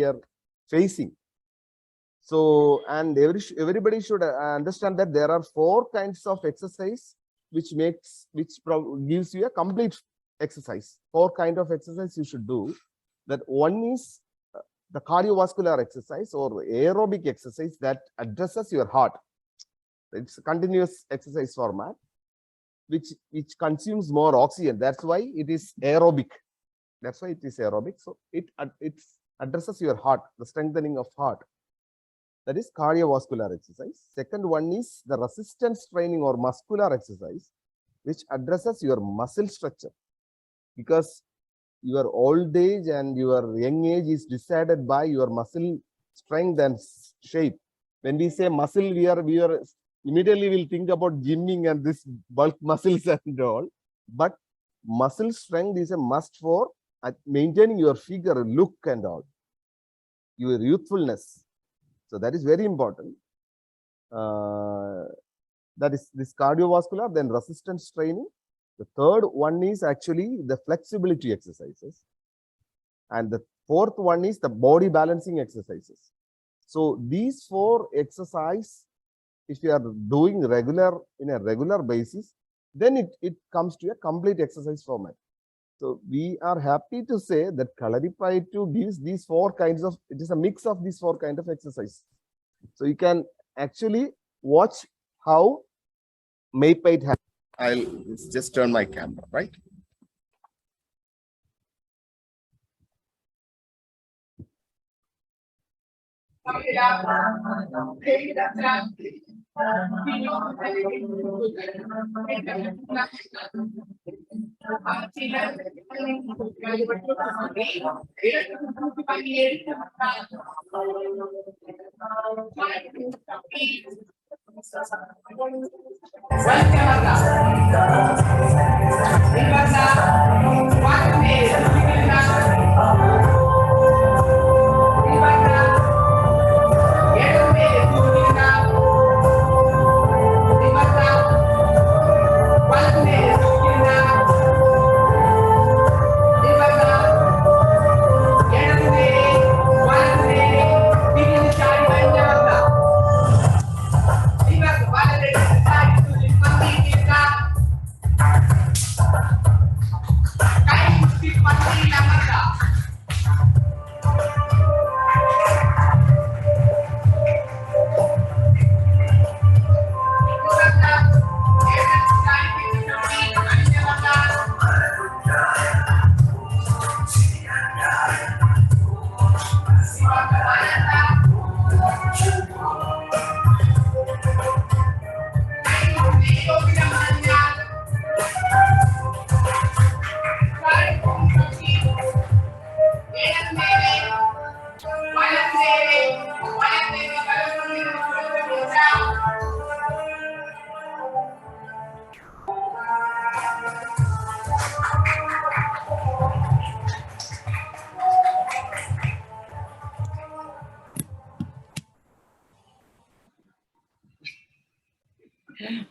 are facing. So, and everybody should understand that there are 4 kinds of exercise which gives you a complete exercise. 4 kinds of exercise you should do. That one is the cardiovascular exercise or aerobic exercise that addresses your heart. It's a continuous exercise format which consumes more oxygen. That's why it is aerobic. That's why it is aerobic. So it addresses your heart, the strengthening of heart. That is cardiovascular exercise. Second one is the resistance training or muscular exercise, which addresses your muscle structure. Because your old age and your young age is decided by your muscle strength and shape. When we say muscle, we are immediately will think about gymming and this bulk muscles and all. But muscle strength is a must for maintaining your figure, look and all, your youthfulness. So that is very important. That is this cardiovascular, then resistance training. The third one is actually the flexibility exercises. And the fourth one is the body balancing exercises. So these 4 exercises, if you are doing in a regular basis, then it comes to a complete exercise format. So we are happy to say that Kalaripayattu gives these 4 kinds of, it is a mix of these 4 kinds of exercise. So you can actually watch how Kalaripayattu happens. I'll just turn my camera, right?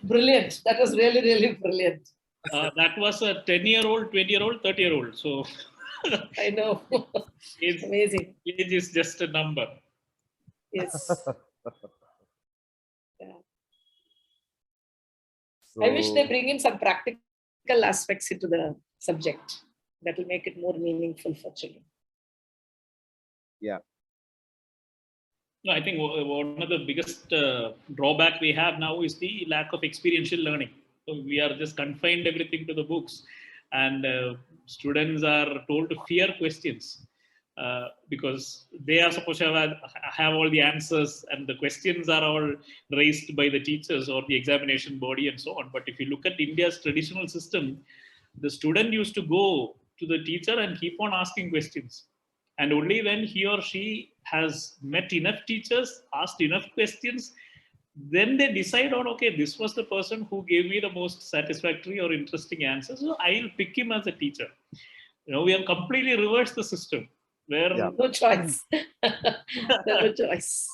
Brilliant. That was really, really brilliant.
That was a 10-year-old, 20-year-old, 30-year-old. So
I know.
age,
Amazing.
age is just a number.
Yes. Yeah.
So,
I wish they bring in some practical aspects into the subject. That will make it more meaningful for children.
yeah.
No, I think one of the biggest drawback we have now is the lack of experiential learning. So we are just confined everything to the books, and students are told to fear questions because they are supposed to have all the answers, and the questions are all raised by the teachers or the examination body and so on. But if you look at India's traditional system, the student used to go to the teacher and keep on asking questions. And only when he or she has met enough teachers, asked enough questions, then they decide on, okay, this was the person who gave me the most satisfactory or interesting answer, so I'll pick him as a teacher. We have completely reversed the system where
no choice. No choice.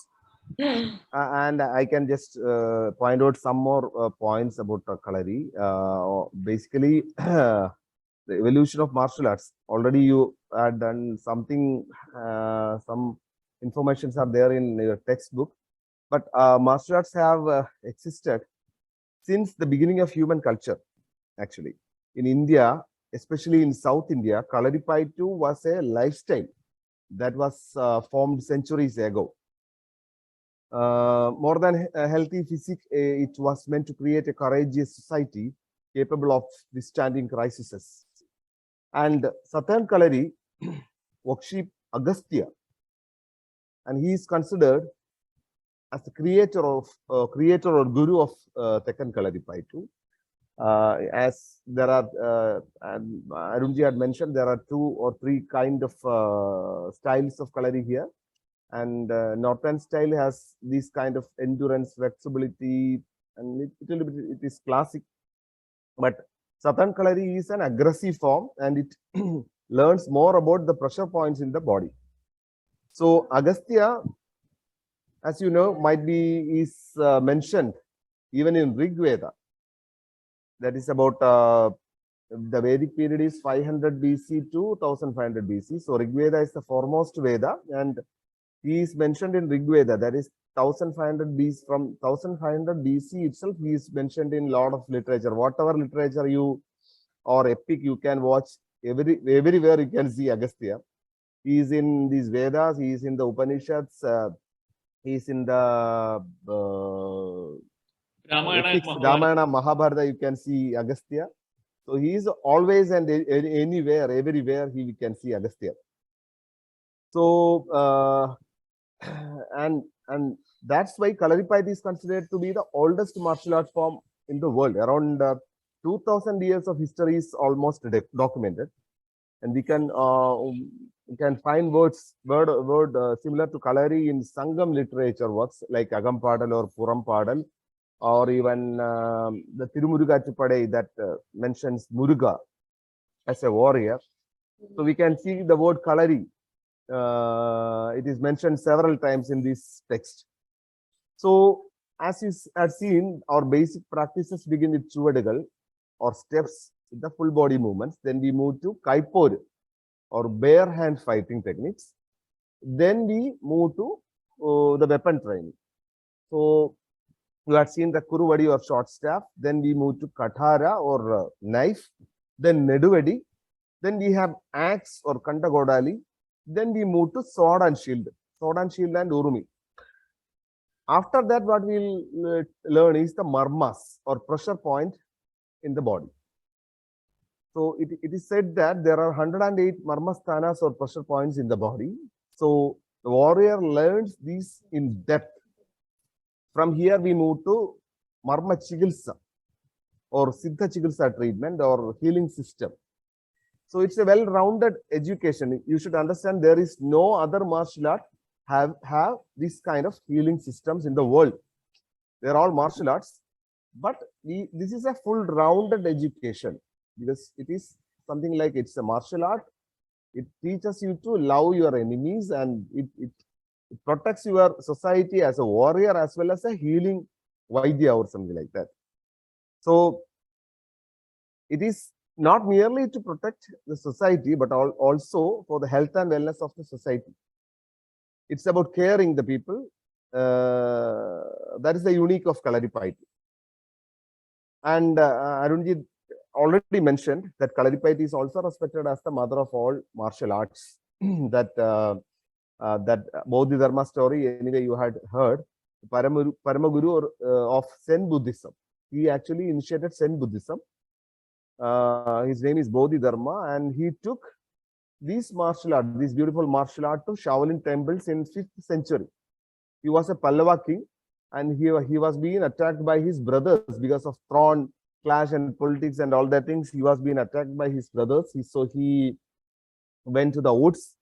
And I can just point out some more points about Kalari. Basically, the evolution of martial arts. Already you had done something, some informations are there in your textbook, but martial arts have existed since the beginning of human culture. Actually, in India, especially in South India, Kalaripayattu was a lifestyle that was formed centuries ago. More than a healthy physique, it was meant to create a courageous society capable of withstanding crises. And Southern Kalari worship Agastya, and he is considered as the creator or guru of Tekkan Kalaripayattu. As there are, and Arunji had mentioned, there are 2 or 3 kind of styles of Kalari here. And Northern style has this kind of endurance, flexibility, and it is classic. But Southern Kalari is an aggressive form, and it learns more about the pressure points in the body. So Agastya, as you know, might be is mentioned even in Rig Veda. That is about the Vedic period is 500 BC to 1500 BC. So Rig Veda is the foremost Veda, and he is mentioned in Rig Veda. That is 1500 BC. From 1500 BC itself, he is mentioned in a lot of literature. Whatever literature you or epic you can watch, everywhere you can see Agastya. He is in these Vedas. He is in the Upanishads. He is in the Ramayana, Mahabharata. You can see Agastya. So he is always and anywhere, everywhere we can see Agastya. So and that's why Kalaripayattu is considered to be the oldest martial art form in the world. Around 2000 years of history is almost documented, and we can find words similar to Kalari in Sangam literature works like Agam Padal or Puram Padal, or even the Tirumurugattuppadai that mentions Muruga as a warrior. So we can see the word Kalari. It is mentioned several times in this text. So as you have seen, our basic practices begin with Chuvadagal or steps with the full body movements. Then we move to Kaipor or bare hand fighting techniques. Then we move to the weapon training. So you have seen the Kuruvadi or short staff. Then we move to Kathara or knife. Then Neduvadi. Then we have axe or Kantagodali. Then we move to sword and shield and urumi. After that, what we'll learn is the marmas or pressure point in the body. So it is said that there are 108 marmasthanas or pressure points in the body. So The warrior learns these in depth. From here, we move to Marma Chikilsa or Siddha Chikilsa treatment or healing system. So it's a well-rounded education. You should understand there is no other martial art have this kind of healing systems in the world. They're all martial arts, but this is a full-rounded education because it is something like it's a martial art. It teaches you to love your enemies and it protects your society as a warrior as well as a healing Vaidya or something like that. So it is not merely to protect the society, but also for the health and wellness of the society. It's about caring the people. That is the unique of Kalaripayattu. And Arunji already mentioned that Kalaripayattu is also respected as the mother of all martial arts. that Bodhidharma story, anyway, you had heard. Paramaguru of Zen Buddhism. He actually initiated Zen Buddhism. His name is Bodhidharma, and he took this martial art, this beautiful martial art, to Shaolin temples in 5th century. He was a Pallava king, and he was being attacked by his brothers because of throne clash and politics and all that things. He was being attacked by his brothers. So he went to the woods.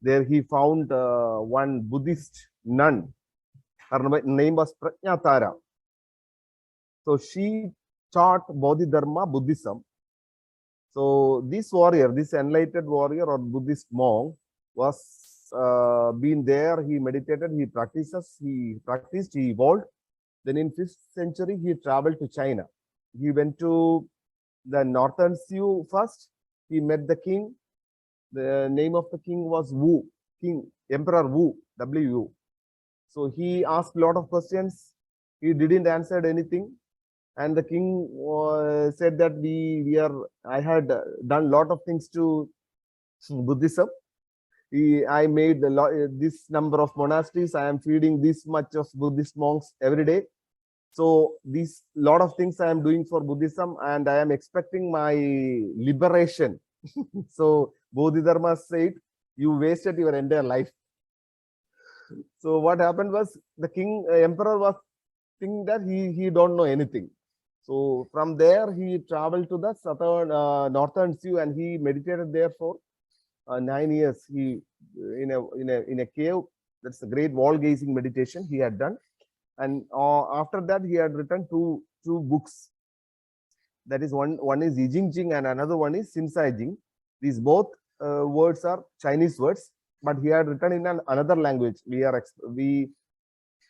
There he found one Buddhist nun. Her name was Prajnatara. So she taught Bodhidharma Buddhism. So this warrior, this enlightened warrior or Buddhist monk was been there. He meditated, he practiced, he evolved. Then in 5th century, he traveled to China. He went to the Northern Sea first. He met the king. The name of the king was Wu, Emperor Wu, W. So he asked a lot of questions. He didn't answer anything. And the king said that I had done a lot of things to Buddhism. I made this number of monasteries. I am feeding this much of Buddhist monks every day. So these lot of things I am doing for Buddhism, and I am expecting my liberation. So Bodhidharma said, you wasted your entire life. So what happened was the emperor was thinking that he don't know anything. So from there he traveled to the northern sea, and he meditated there for 9 years. He in a cave. That's a great wall gazing meditation he had done. And after that he had written two books. That is one is I Ching Ching and another one is Sin Sai Jing. These both words are Chinese words, but he had written in another language. We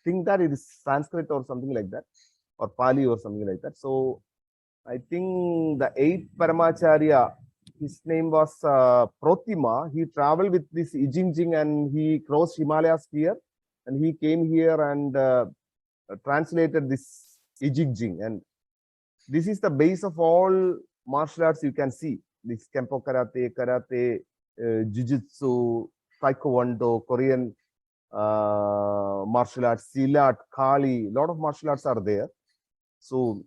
think that it is Sanskrit or something like that, or Pali or something like that. So I think the 8th Paramacharya, his name was Protima. He traveled with this I Ching Ching and he crossed Himalayas here, and he came here and translated this I Ching Ching. And this is the base of all martial arts you can see. This Kempo Karate, Jiu-Jitsu, Taekwondo, Korean martial arts, Silat, Kali, a lot of martial arts are there. So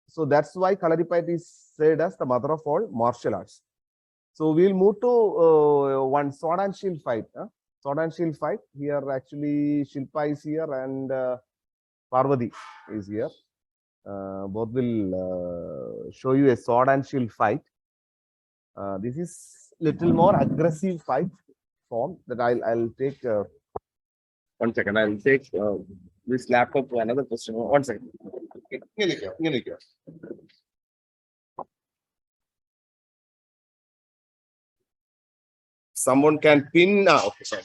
so that's why Kalaripayattu is said as the mother of all martial arts. So we'll move to one sword and shield fight. Sword and shield fight. Here actually Shilpa is here and Parvati is here. Both will show you a sword and shield fight. This is little more aggressive fight form that I'll take. 1 second. I'll take this laptop to another question. 1 second. Someone can pin now. Okay, sorry.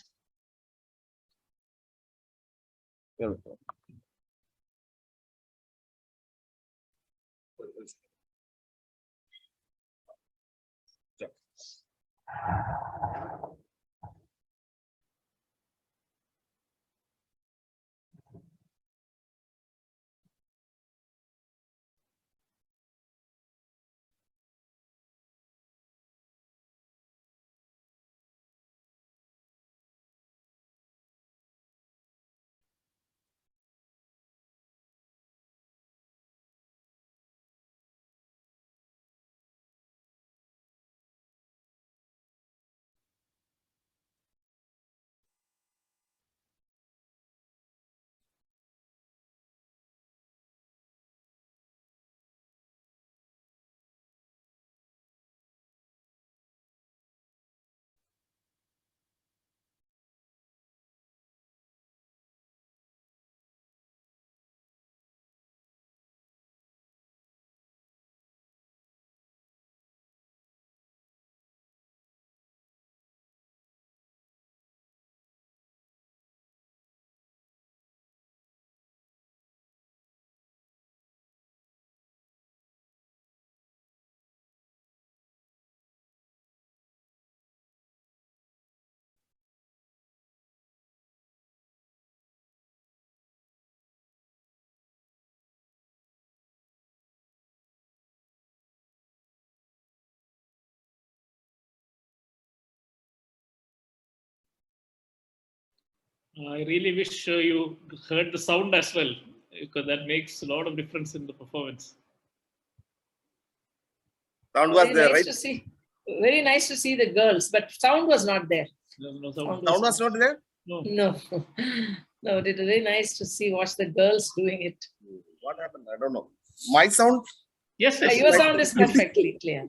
I really wish you heard the sound as well, because that makes a lot of difference in the performance.
Sound was
Very
there,
nice
right?
to see. Very nice to see the girls, but sound was not there.
No sound.
Sound was not there?
No.
No, no, it was very nice to see, watch the girls doing it.
What happened? I don't know. My sound?
Yes,
Your sound is perfectly clear.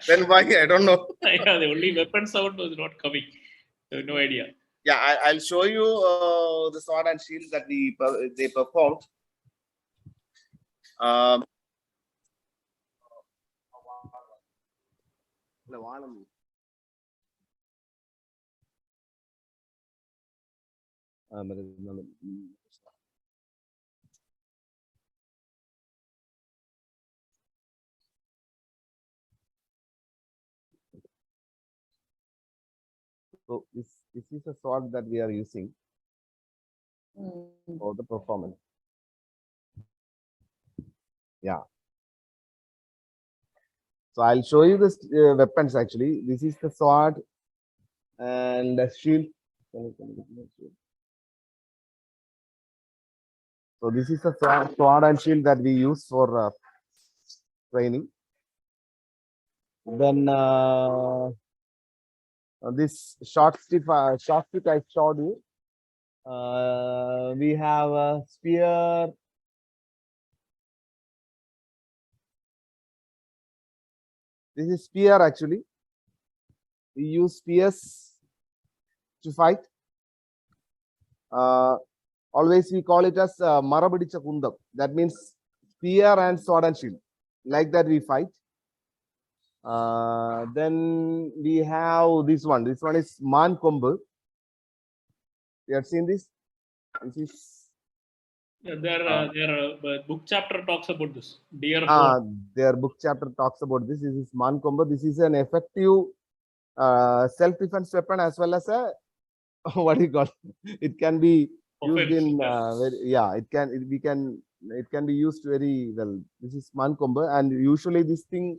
Then why? I don't know.
Yeah, the only weapon sound was not coming. No idea.
Yeah, I'll show you the sword and shield that they performed. So this is a sword that we are using for the performance. Yeah. So I'll show you the weapons actually. This is the sword and the shield. So this is the sword and shield that we use for training. Then this short stick I showed you. We have a spear. This is spear actually. We use spears to fight. Always we call it as Marabadicha Kundam. That means spear and sword and shield. Like that we fight. Then we have this one. This one is Man Kombu. You have seen this? This is
their book chapter talks about this.
Their book chapter talks about this. This is Man Kombu. This is an effective self-defense weapon as well as a what do you call it? It can be used in it can be used very well. This is Man Kombu, and usually this thing.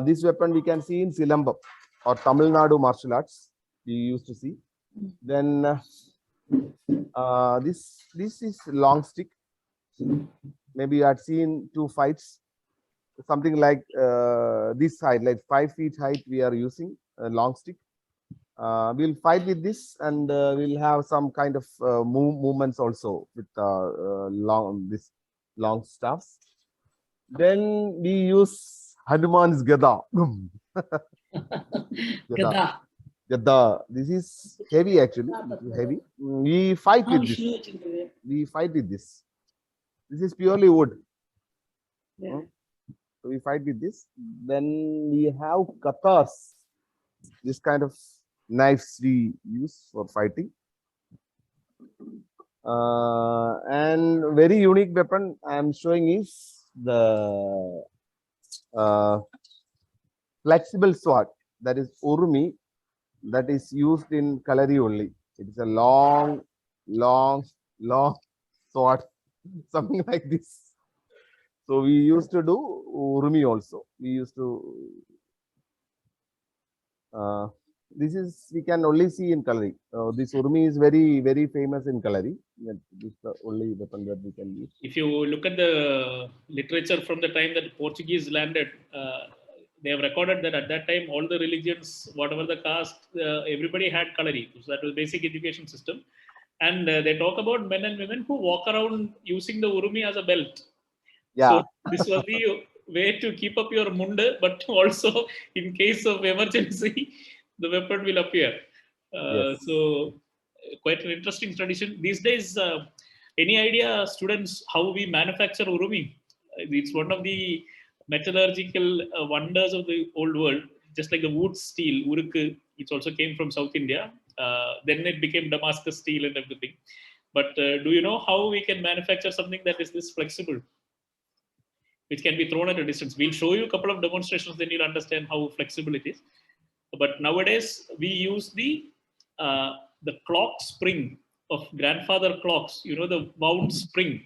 This weapon we can see in Silambam or Tamil Nadu martial arts. We used to see. Then this is long stick. Maybe you had seen 2 fights, something like this height, like 5 feet height. We are using a long stick. We'll fight with this, and we'll have some kind of movements also with long staffs. Then we use Hanuman's Gada. Gada. This is heavy actually. Heavy. We fight with this. We fight with this. This is purely wood.
Yeah.
So we fight with this. Then we have katas. This kind of knives we use for fighting. And very unique weapon I am showing is the flexible sword, that is Urumi, that is used in Kalari only. It is a long sword, something like this. So we used to do Urumi also. We used to this is we can only see in Kalari. This Urumi is very famous in Kalari. This is the only weapon that we can use.
If you look at the literature from the time that the Portuguese landed, they have recorded that at that time all the religions, whatever the caste, everybody had Kalari. So that was basic education system. And they talk about men and women who walk around using the Urumi as a belt.
Yeah.
So this was the way to keep up your munda, but also in case of emergency, the weapon will appear.
Yes.
So quite an interesting tradition. These days, any idea, students, how we manufacture Urumi? It's one of the metallurgical wonders of the old world, just like the wood steel, Uruk, it also came from South India. Then it became Damascus steel and everything. But do you know how we can manufacture something that is this flexible, which can be thrown at a distance? We'll show you a couple of demonstrations, then you'll understand how flexible it is. But nowadays, we use the clock spring of grandfather clocks, the wound spring.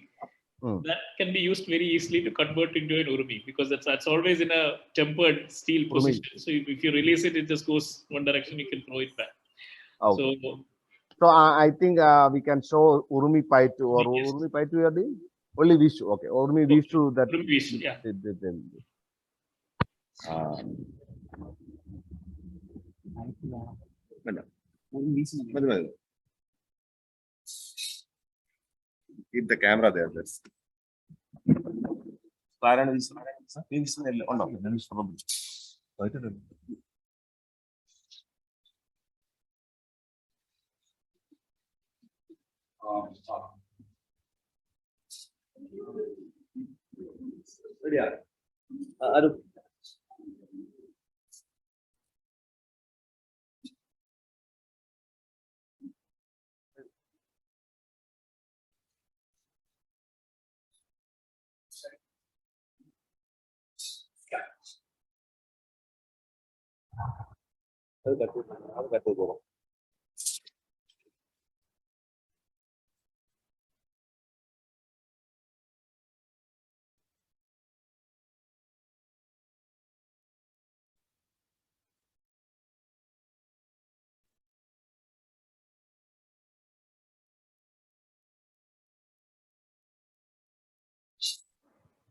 That can be used very easily to convert into an Urumi, because that's always in a tempered steel position. So if you release it, it just goes one direction, you can throw it back.
Okay.
So
So I think we can show Urumi Paitu or
Yes.
Urumi Paitu you are doing? Only Vishu. Okay. Urumi Vishu that.
Urumi Vishu, yeah.
Keep the camera there. That's. Arun.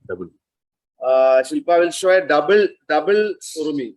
Double. Shilpa will show a double Urumi.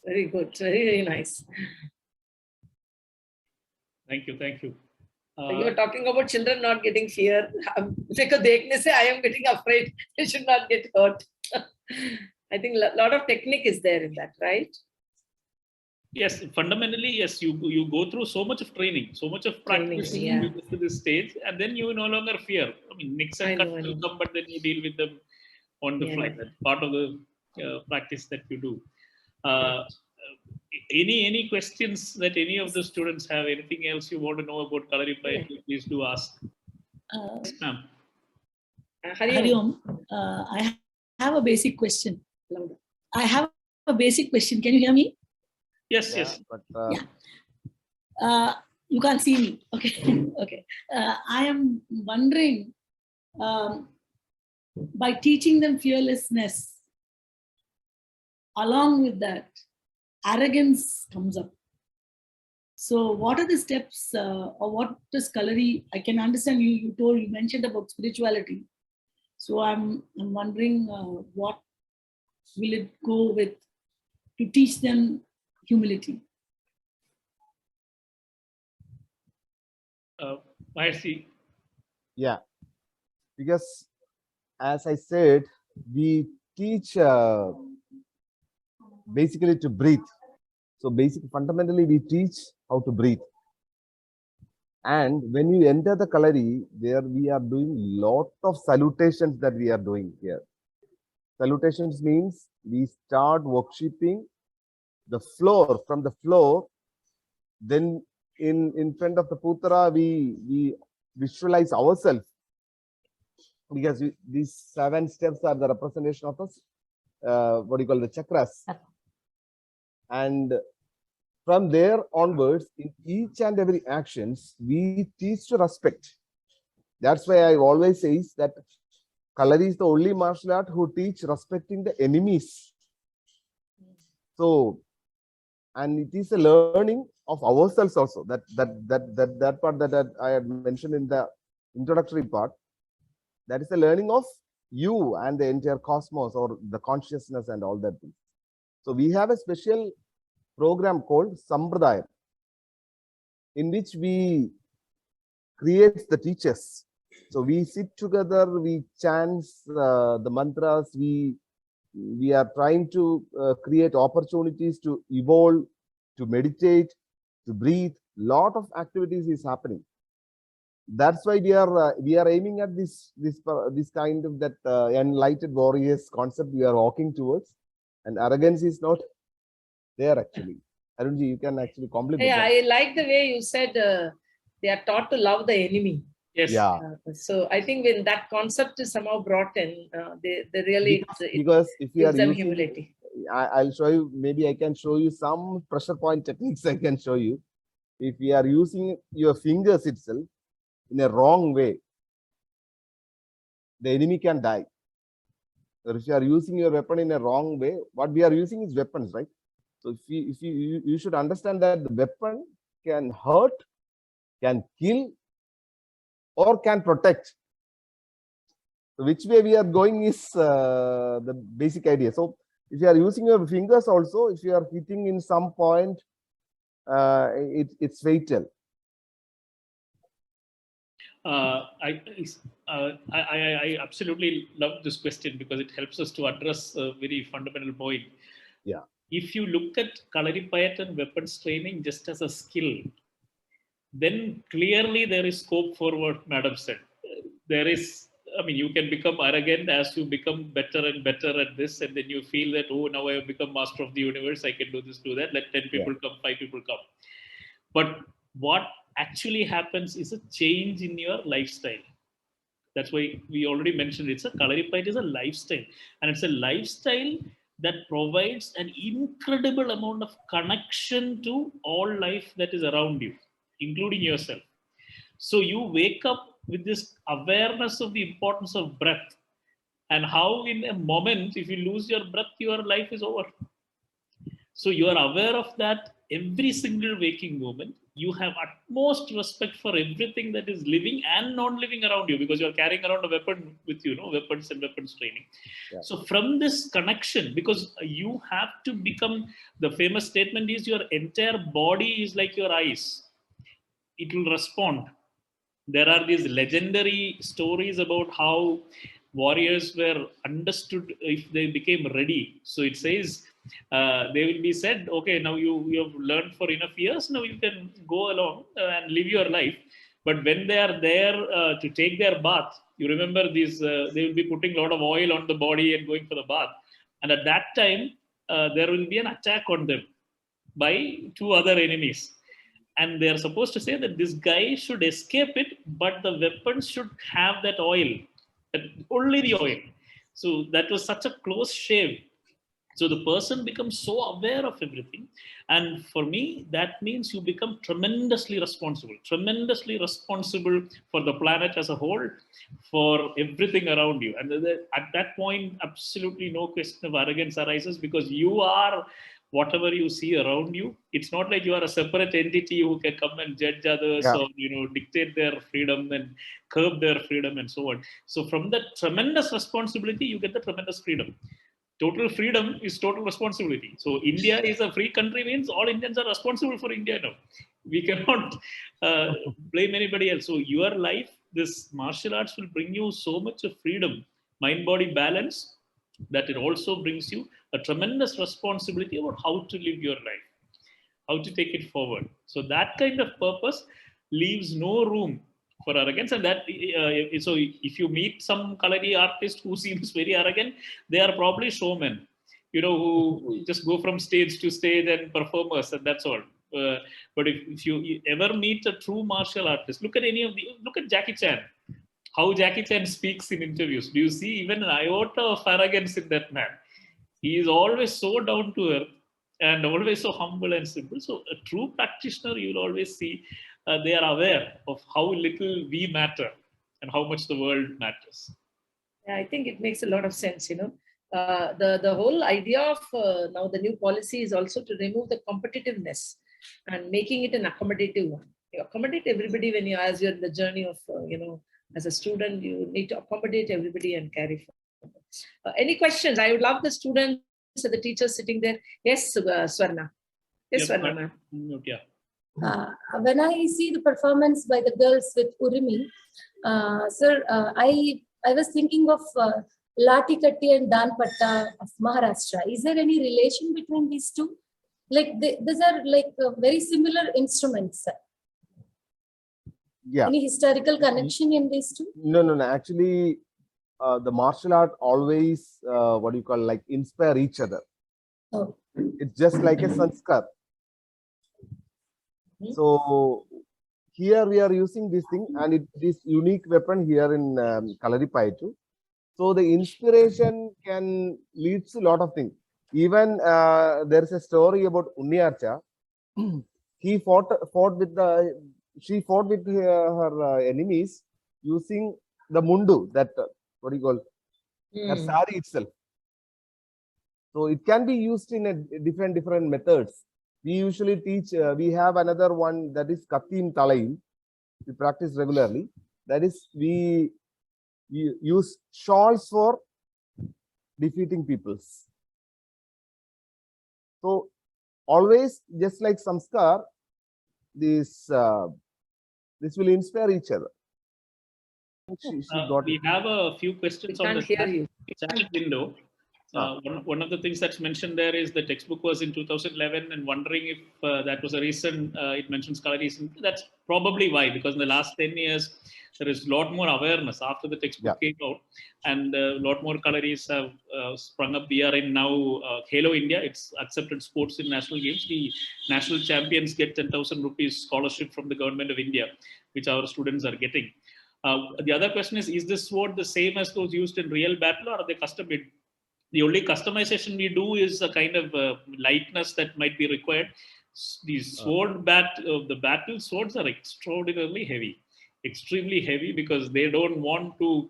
Very good. Very, very nice.
Thank you. Thank you.
You were talking about children not getting fear. I am getting afraid. They should not get hurt. I think a lot of technique is there in that, right?
Yes, fundamentally, yes, you go through so much of training, so much of practice to this stage, and then you no longer fear. I mean, nicks and cuts will come, but then you deal with them on the fly. That's part of the practice that you do. Any questions that any of the students have? Anything else you want to know about Kalaripayattu? Please do ask. Yes, ma'am.
Hariom, I have a basic question. I have a basic question. Can you hear me?
Yes, yes.
But,
you can't see me. Okay. Okay. I am wondering, by teaching them fearlessness, along with that, arrogance comes up. So what are the steps or what does Kalari, I can understand you mentioned about spirituality. So I'm wondering what will it go with to teach them humility?
Mahesh.
Yeah, because as I said, we teach basically to breathe. So basically, fundamentally, we teach how to breathe. And when you enter the Kalari, there we are doing lot of salutations that we are doing here. Salutations means we start worshipping the floor, from the floor. Then in front of the Putra, we visualize ourselves, because these 7 steps are the representation of us, what do you call the chakras. And from there onwards, in each and every actions, we teach to respect. That's why I always say that Kalari is the only martial art who teach respecting the enemies. So, and it is a learning of ourselves also. That part that I had mentioned in the introductory part, that is a learning of you and the entire cosmos or the consciousness and all that. So we have a special program called Sampradaya, in which we create the teachers. So we sit together, we chant the mantras, we are trying to create opportunities to evolve, to meditate, to breathe. Lot of activities is happening. That's why we are aiming at this kind of that enlightened warriors concept we are walking towards. And arrogance is not there actually. Arunji, you can actually compliment
Yeah,
that.
I like the way you said they are taught to love the enemy.
Yes.
Yeah.
So I think when that concept is somehow brought in, they really
because if you are
gives them
using,
humility.
I'll show you. Maybe I can show you some pressure point techniques. I can show you. If you are using your fingers itself in a wrong way, the enemy can die. Or if you are using your weapon in a wrong way, what we are using is weapons, right? So if you should understand that the weapon can hurt, can kill, or can protect. So which way we are going is the basic idea. So if you are using your fingers also, if you are hitting in some point, it's fatal.
I absolutely love this question because it helps us to address a very fundamental point.
Yeah.
If you look at Kalaripayattu and weapons training just as a skill, then clearly there is scope for what Madam said. There is, I mean, you can become arrogant as you become better and better at this, and then you feel that, oh, now I have become master of the universe, I can do this, do that, let 10 people come, 5 people come. But what actually happens is a change in your lifestyle. That's why we already mentioned it's a Kalaripayattu is a lifestyle, and it's a lifestyle that provides an incredible amount of connection to all life that is around you, including yourself. So you wake up with this awareness of the importance of breath, and how in a moment, if you lose your breath, your life is over. So you are aware of that every single waking moment. You have utmost respect for everything that is living and non-living around you because you are carrying around a weapon with you, weapons and weapons training. Yeah. So from this connection, because you have to become, the famous statement is your entire body is like your eyes. It will respond. There are these legendary stories about how warriors were understood if they became ready. So it says they will be said, okay, now you have learned for enough years, now you can go along and live your life. But when they are there to take their bath, you remember these, they will be putting a lot of oil on the body and going for the bath. And at that time, there will be an attack on them by 2 other enemies. And they are supposed to say that this guy should escape it, but the weapons should have that oil, only the oil. So that was such a close shave. So the person becomes so aware of everything. And for me, that means you become tremendously responsible for the planet as a whole, for everything around you. And at that point, absolutely no question of arrogance arises because you are whatever you see around you. It's not like you are a separate entity who can come and judge others or dictate their freedom and curb their freedom and so on. So from that tremendous responsibility, you get the tremendous freedom. Total freedom is total responsibility. So India is a free country means all Indians are responsible for India now. We cannot blame anybody else. So your life, this martial arts will bring you so much of freedom, mind-body balance, that it also brings you a tremendous responsibility about how to live your life, how to take it forward. So that kind of purpose leaves no room for arrogance. And that so if you meet some Kalari artist who seems very arrogant, they are probably showmen, who just go from stage to stage and performers, and that's all. But if you ever meet a true martial artist, look at Jackie Chan. How Jackie Chan speaks in interviews. Do you see even an iota of arrogance in that man? He is always so down to earth and always so humble and simple. So a true practitioner, you will always see they are aware of how little we matter and how much the world matters.
Yeah, I think it makes a lot of sense. The whole idea of now the new policy is also to remove the competitiveness and making it an accommodative one. You accommodate everybody when as you're in the journey of as a student, you need to accommodate everybody and carry forward. Any questions? I would love the students and the teachers sitting there. Yes, Swarna. Yes, Swarna, ma'am.
Yeah.
When I see the performance by the girls with Urimi, sir, I was thinking of Lati Katti and Dan Patta of Maharashtra. Is there any relation between these two? Like these are like very similar instruments.
Yeah.
Any historical connection in these two?
No. Actually, the martial art always, inspire each other.
Oh.
It's just like a sanskar. So here we are using this thing, and it is unique weapon here in Kalaripayattu. So the inspiration can lead to a lot of things. Even there is a story about Unniyarcha. He fought with she fought with her enemies using the mundu, that what do you call, her sari itself. So it can be used in a different methods. We usually teach, we have another one, that is Katim Talaim. We practice regularly. That is, we use shawls for defeating peoples. So always, just like Samskar, this will inspire each other.
We have a few questions on the chat window. One of the things that's mentioned there is the textbook was in 2011, and wondering if that was a reason it mentions colorism. That's probably why, because in the last 10 years, there is a lot more awareness after the textbook came out, and a lot more colories have sprung up. We are in now Halo India. It's accepted sports in national games. The national champions get 10,000 rupees scholarship from the government of India, which our students are getting. The other question is this sword the same as those used in real battle, or are they custom made? The only customization we do is a kind of lightness that might be required. These the battle swords are extraordinarily extremely heavy, because they don't want to,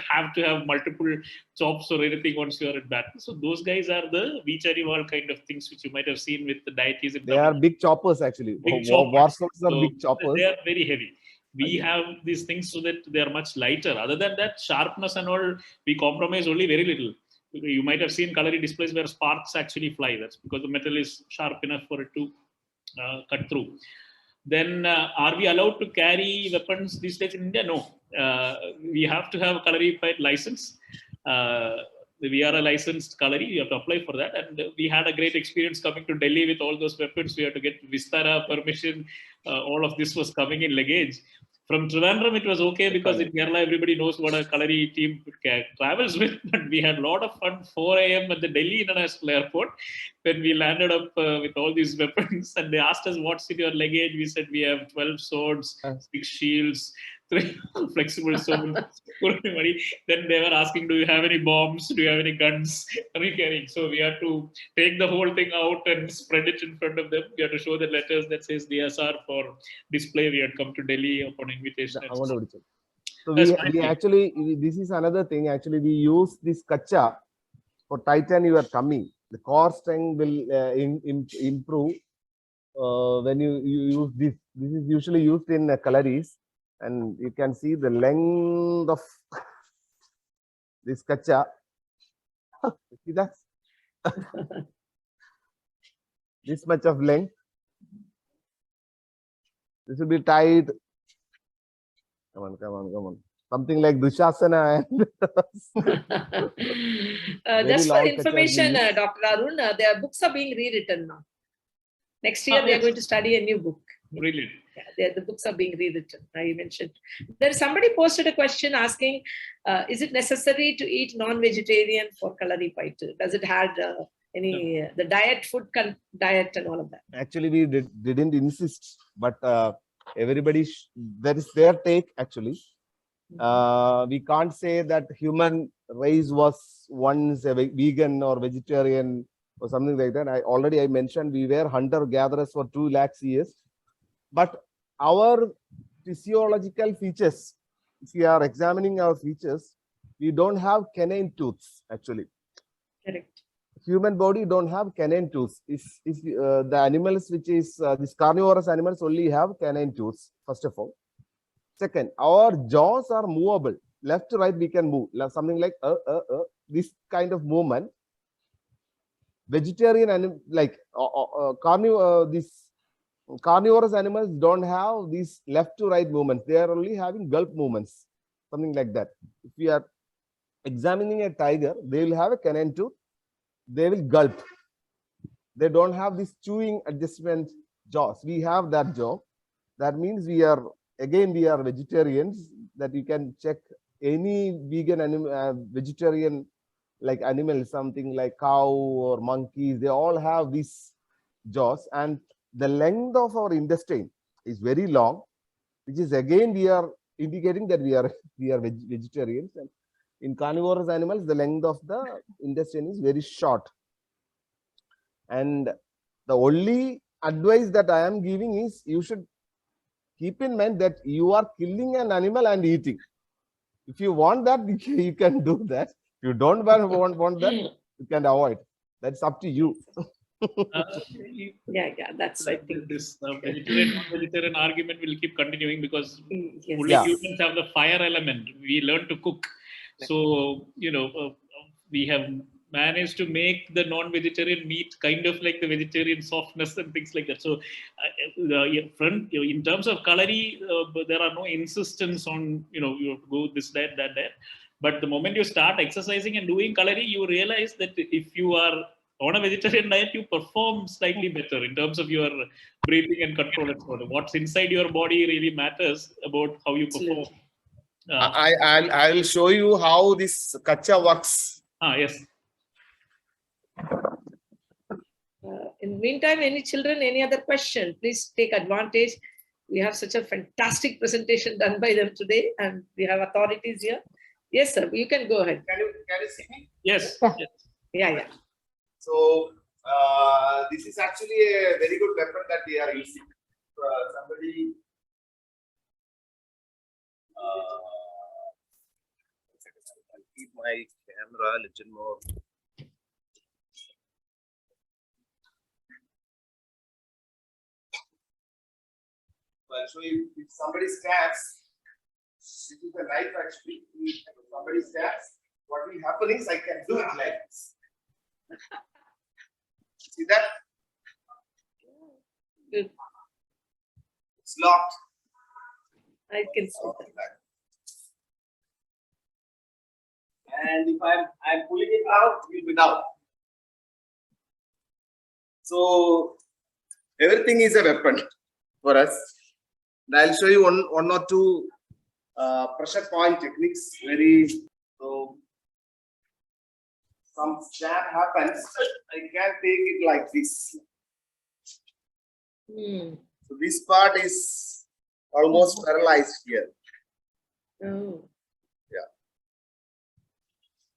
have to have multiple chops or anything once you are in battle. So those guys are the Vichariwal kind of things which you might have seen with the deities.
They are big choppers actually.
War
swords are big choppers.
They are very heavy. We have these things so that they are much lighter. Other than that, sharpness and all, we compromise only very little. You might have seen coloring displays where sparks actually fly. That's because the metal is sharp enough for it to cut through. Then are we allowed to carry weapons these days in India? No. We have to have a Kalaripayattu license. We are a licensed Kalari. You have to apply for that. And we had a great experience coming to Delhi with all those weapons. We had to get Vistara permission. All of this was coming in luggage. From Trivandrum, it was okay, because in Kerala, everybody knows what a Kalari team travels with. But we had a lot of fun 4 a.m. at the Delhi International Airport when we landed up with all these weapons. And they asked us, what's in your luggage? We said, we have 12 swords, 6 shields, 3 flexible swords. Then they were asking, do you have any bombs? Do you have any guns? Are we carrying? So we had to take the whole thing out and spread it in front of them. We had to show the letters that says DSR for display. We had come to Delhi upon invitation.
So we actually, this is another thing. Actually, we use this kacha for tighten your tummy. The core strength will improve when you use this. This is usually used in calories, and you can see the length of this kacha. See that? This much of length. This will be tied. Come on. Something like Dushasana.
Just for information, Dr. Arun, their books are being rewritten now. Next year, they are going to study a new book.
Brilliant.
Yeah, the books are being rewritten. I mentioned. There's somebody posted a question asking, is it necessary to eat non-vegetarian for Kalaripayattu? Does it have any the diet, food diet and all of that?
Actually, we didn't insist, but everybody, that is their take actually. We can't say that human race was once a vegan or vegetarian or something like that. I mentioned we were hunter-gatherers for 2 lakhs years. But our physiological features, if we are examining our features, we don't have canine tooths actually.
Correct.
Human body don't have canine tooths. If the animals, which is these carnivorous animals, only have canine tooths, first of all. Second, our jaws are movable. Left to right, we can move. Something like this kind of movement. Vegetarian and like these carnivorous animals don't have these left to right movements. They are only having gulp movements, something like that. If we are examining a tiger, they will have a canine tooth. They will gulp. They don't have this chewing adjustment jaws. We have that jaw. That means we are vegetarians. That you can check any vegan vegetarian like animals, something like cow or monkeys, they all have these jaws, and the length of our intestine is very long, which is again we are indicating that we are vegetarians. And in carnivorous animals, the length of the intestine is very short. And the only advice that I am giving is you should keep in mind that you are killing an animal and eating. If you want that, you can do that. If you don't want that, you can avoid. That's up to you.
Yeah, that's I think
this vegetarian argument will keep continuing because
yes.
only humans have the fire element. We learn to cook, so we have managed to make the non-vegetarian meat kind of like the vegetarian softness and things like that. So, in terms of kalari, there are no insistence on you have to go this, that. But the moment you start exercising and doing kalari, you realize that if you are on a vegetarian diet, you perform slightly better in terms of your breathing and control and so on. What's inside your body really matters about how you perform.
I will show you how this kacha works.
Yes.
In the meantime, any children, any other question, please take advantage. We have such a fantastic presentation done by them today, and we have authorities here. Yes, sir, you can go ahead.
Can you see me?
Yes.
Yeah.
So this is actually a very good weapon that we are using. Somebody I'll keep my camera a little more. I'll show you. If somebody stabs, this is the knife actually. If somebody stabs, what will happen is I can do it like this. See that?
Good.
It's locked.
I can see that.
And if I'm pulling it out, it will be down. So everything is a weapon for us. And I'll show you one or two pressure point techniques. So some stab happens, I can take it like this. So this part is almost paralyzed here.
Oh.
Yeah.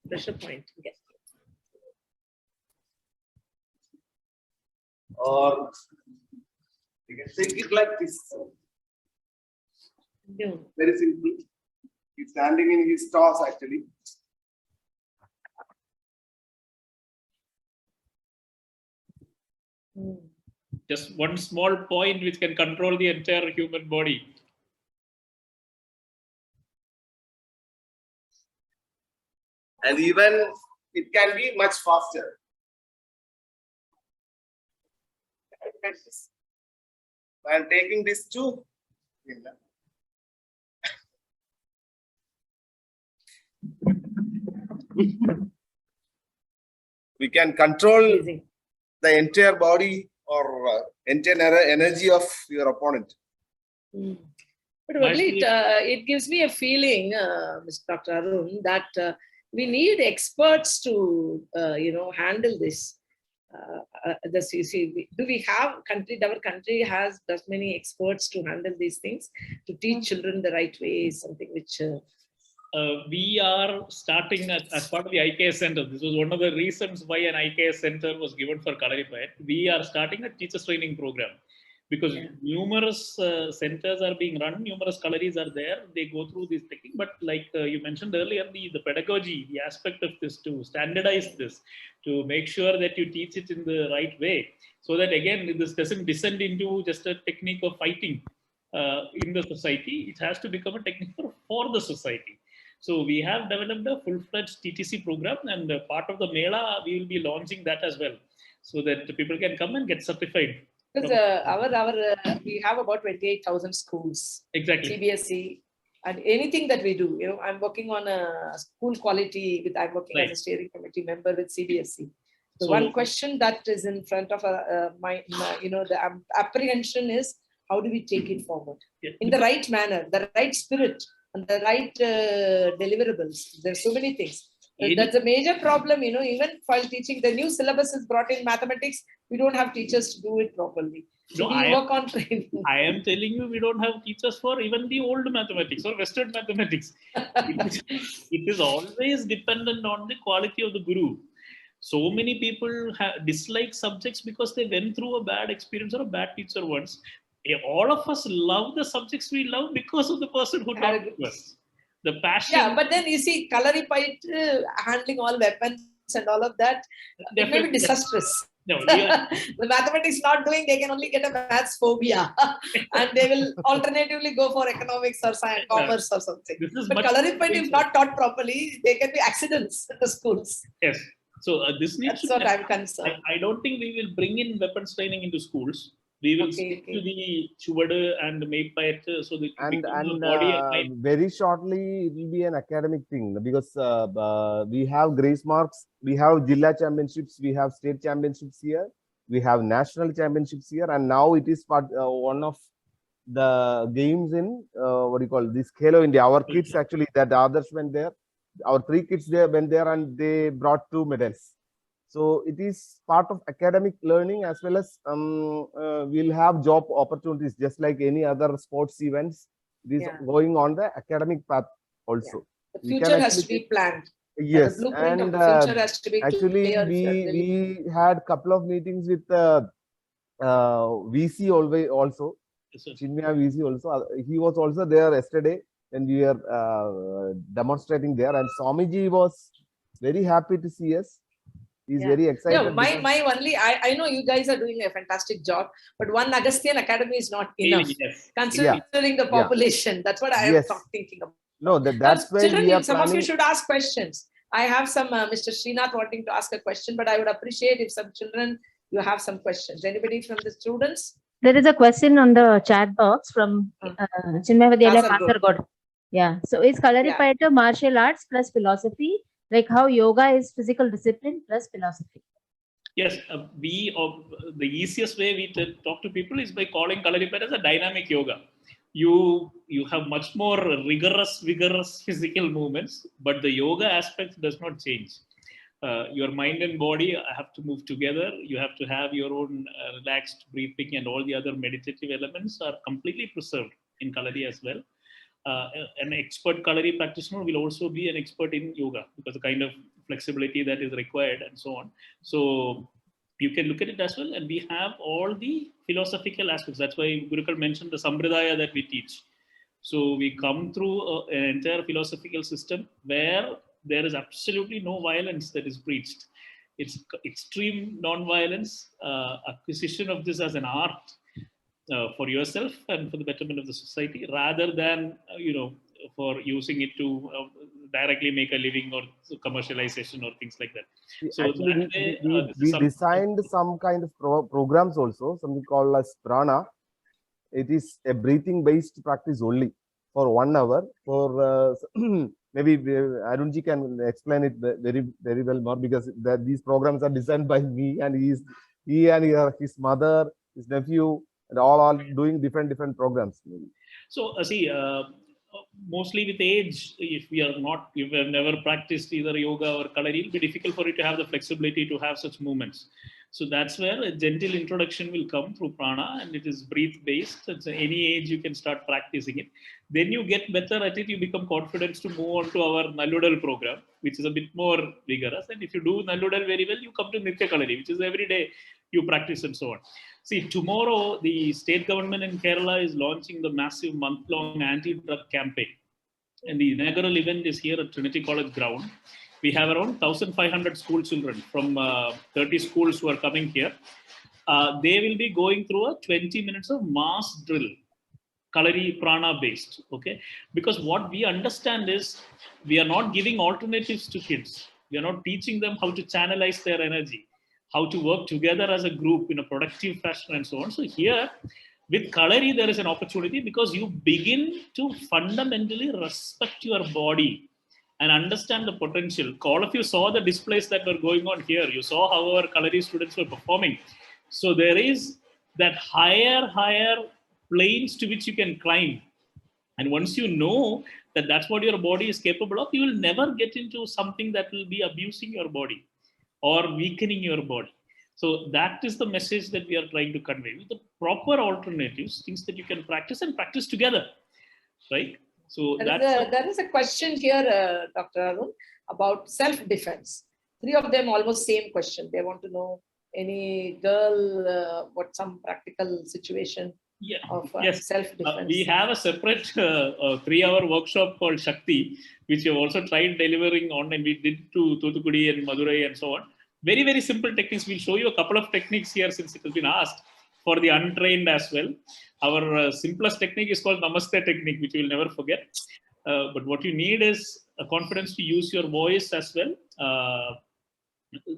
Pressure point. Yes.
Or you can take it like this.
No.
Very simple. He's standing in his toss actually.
Just one small point which can control the entire human body.
And even it can be much faster. I am taking this too. We can control the entire body or entire energy of your opponent.
But only it gives me a feeling, Mr. Dr. Arun, that we need experts to handle this. You see, do we have our country has many experts to handle these things, to teach children the right way, is something which
we are starting as part of the IKS Center. This was one of the reasons why an IKS Center was given for Kalaripayattu. We are starting a teachers training program because numerous centers are being run, numerous Kalaris are there. They go through this technique, but like you mentioned earlier, the pedagogy, the aspect of this, to standardize this, to make sure that you teach it in the right way, so that again this doesn't descend into just a technique of fighting in the society. It has to become a technique for the society. So we have developed a full-fledged TTC program, and part of the Mela, we will be launching that as well, so that people can come and get certified.
Because we have about 28,000 schools.
Exactly.
CBSE, and anything that we do, I'm working on a school quality. I'm working as a steering committee member with CBSE. So one question that is in front of the apprehension is, how do we take it forward in the right manner, the right spirit, and the right deliverables? There's so many things. That's a major problem, even while teaching. The new syllabus is brought in mathematics. We don't have teachers to do it properly. So we work on training.
I am telling you, we don't have teachers for even the old mathematics or Western mathematics. It is always dependent on the quality of the guru. So many people dislike subjects because they went through a bad experience or a bad teacher once. All of us love the subjects we love because of the person who taught us. The passion.
Yeah, but then you see, Kalaripayattu handling all weapons and all of that, it may be disastrous.
No,
the mathematics not doing, they can only get a maths phobia and they will alternatively go for economics or science, commerce or something. But Kalaripayattu, if not taught properly, there can be accidents in the schools.
Yes. So this needs
That's what I'm concerned.
I don't think we will bring in weapons training into schools. We will stick to the Chuvadu and Maypayattu so that
and very shortly it will be an academic thing because we have grace marks, we have Jilla championships, we have state championships here, we have national championships here, and now it is one of the games in what do you call this Khelo India. Our kids actually, that the others went there, our 3 kids there went there and they brought 2 medals. So it is part of academic learning as well as we'll have job opportunities just like any other sports events. It is going on the academic path also.
The future has to be planned.
Yes,
the blueprint
and
of the future has to be
actually we had a couple of meetings with VC also. Chinmaya VC also. He was also there yesterday when we were demonstrating there, and Swamiji was very happy to see us. He's very excited.
No, my only, I know you guys are doing a fantastic job, but one Agastyan Academy is not enough. Considering the population, that's what I am thinking about.
No, that's why
children,
we are
some of you should ask questions. I have some Mr. Srinath wanting to ask a question, but I would appreciate if some children, you have some questions. Anybody from the students?
There is a question on the chat box from Chinmaya Vidyalaya Kasaragod. Yeah. So is Kalaripayattu martial arts plus philosophy? Like how yoga is physical discipline plus philosophy?
Yes, the easiest way we talk to people is by calling Kalaripayattu as a dynamic yoga. You have much more vigorous physical movements, but the yoga aspect does not change. Your mind and body have to move together. You have to have your own relaxed breathing, and all the other meditative elements are completely preserved in Kalari as well. An expert Kalari practitioner will also be an expert in yoga because the kind of flexibility that is required and so on. So you can look at it as well, and we have all the philosophical aspects. That's why Gurukkul mentioned the Sambradaya that we teach. So we come through an entire philosophical system where there is absolutely no violence that is preached. It's extreme non-violence, acquisition of this as an art for yourself and for the betterment of the society, rather than for using it to directly make a living or commercialization or things like that. So
actually, we designed some kind of programs also, something called as prana. It is a breathing based practice only for 1 hour. For maybe Arunji can explain it very well more, because these programs are designed by me, and he and his mother, his nephew, and all are doing different programs.
So mostly with age, if we have never practiced either yoga or Kalari, it will be difficult for you to have the flexibility to have such movements. So that's where a gentle introduction will come through prana, and it is breath based. It's any age you can start practicing it. Then you get better at it, you become confident to move on to our Nalludal program, which is a bit more vigorous. And if you do Nalludal very well, you come to Nitya Kalari, which is every day you practice and so on. See, tomorrow the state government in Kerala is launching the massive month-long anti-drug campaign. And the inaugural event is here at Trinity College ground. We have around 1,500 school children from 30 schools who are coming here. They will be going through a 20 minutes of mass drill, Kalari prana based, okay? Because what we understand is we are not giving alternatives to kids. We are not teaching them how to channelize their energy, how to work together as a group in a productive fashion and so on. So here with Kalari, there is an opportunity because you begin to fundamentally respect your body and understand the potential. All of you saw the displays that were going on here. You saw how our Kalari students were performing. So there is that higher planes to which you can climb. And once you know that that's what your body is capable of, you will never get into something that will be abusing your body or weakening your body. So that is the message that we are trying to convey with the proper alternatives, things that you can practice and practice together, right? So
there is a question here, Dr. Arun, about self-defense. 3 of them almost same question. They want to know any girl, what some practical situation of
yes.
self-defense.
We have a separate 3-hour workshop called Shakti, which we have also tried delivering online. We did to Thuthukudi and Madurai and so on. Very, very simple techniques. We'll show you a couple of techniques here since it has been asked for the untrained as well. Our simplest technique is called Namaste technique, which you will never forget. But what you need is a confidence to use your voice as well.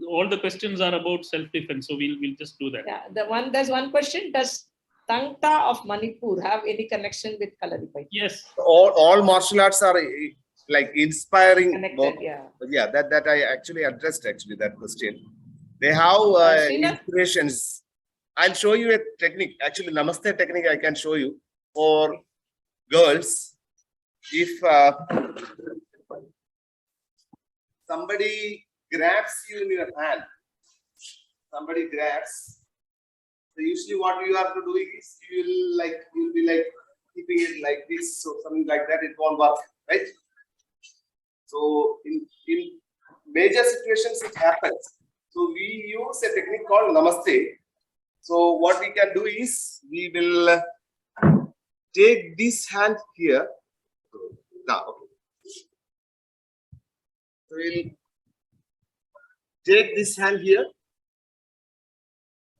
All the questions are about self-defense, so we'll just do that.
Yeah, there's one question. Does Tangta of Manipur have any connection with Kalaripayattu?
Yes.
All martial arts are like inspiring.
Connected,
yeah. That I actually addressed that question. They have inspirations. I'll show you a technique. Actually, Namaste technique I can show you for girls. If somebody grabs you in your hand, so usually what you have to do is you'll be like keeping it like this, so something like that, it won't work, right? So in major situations it happens. So we use a technique called Namaste. So what we can do is we will take this hand here. Now, okay. So we'll take this hand here,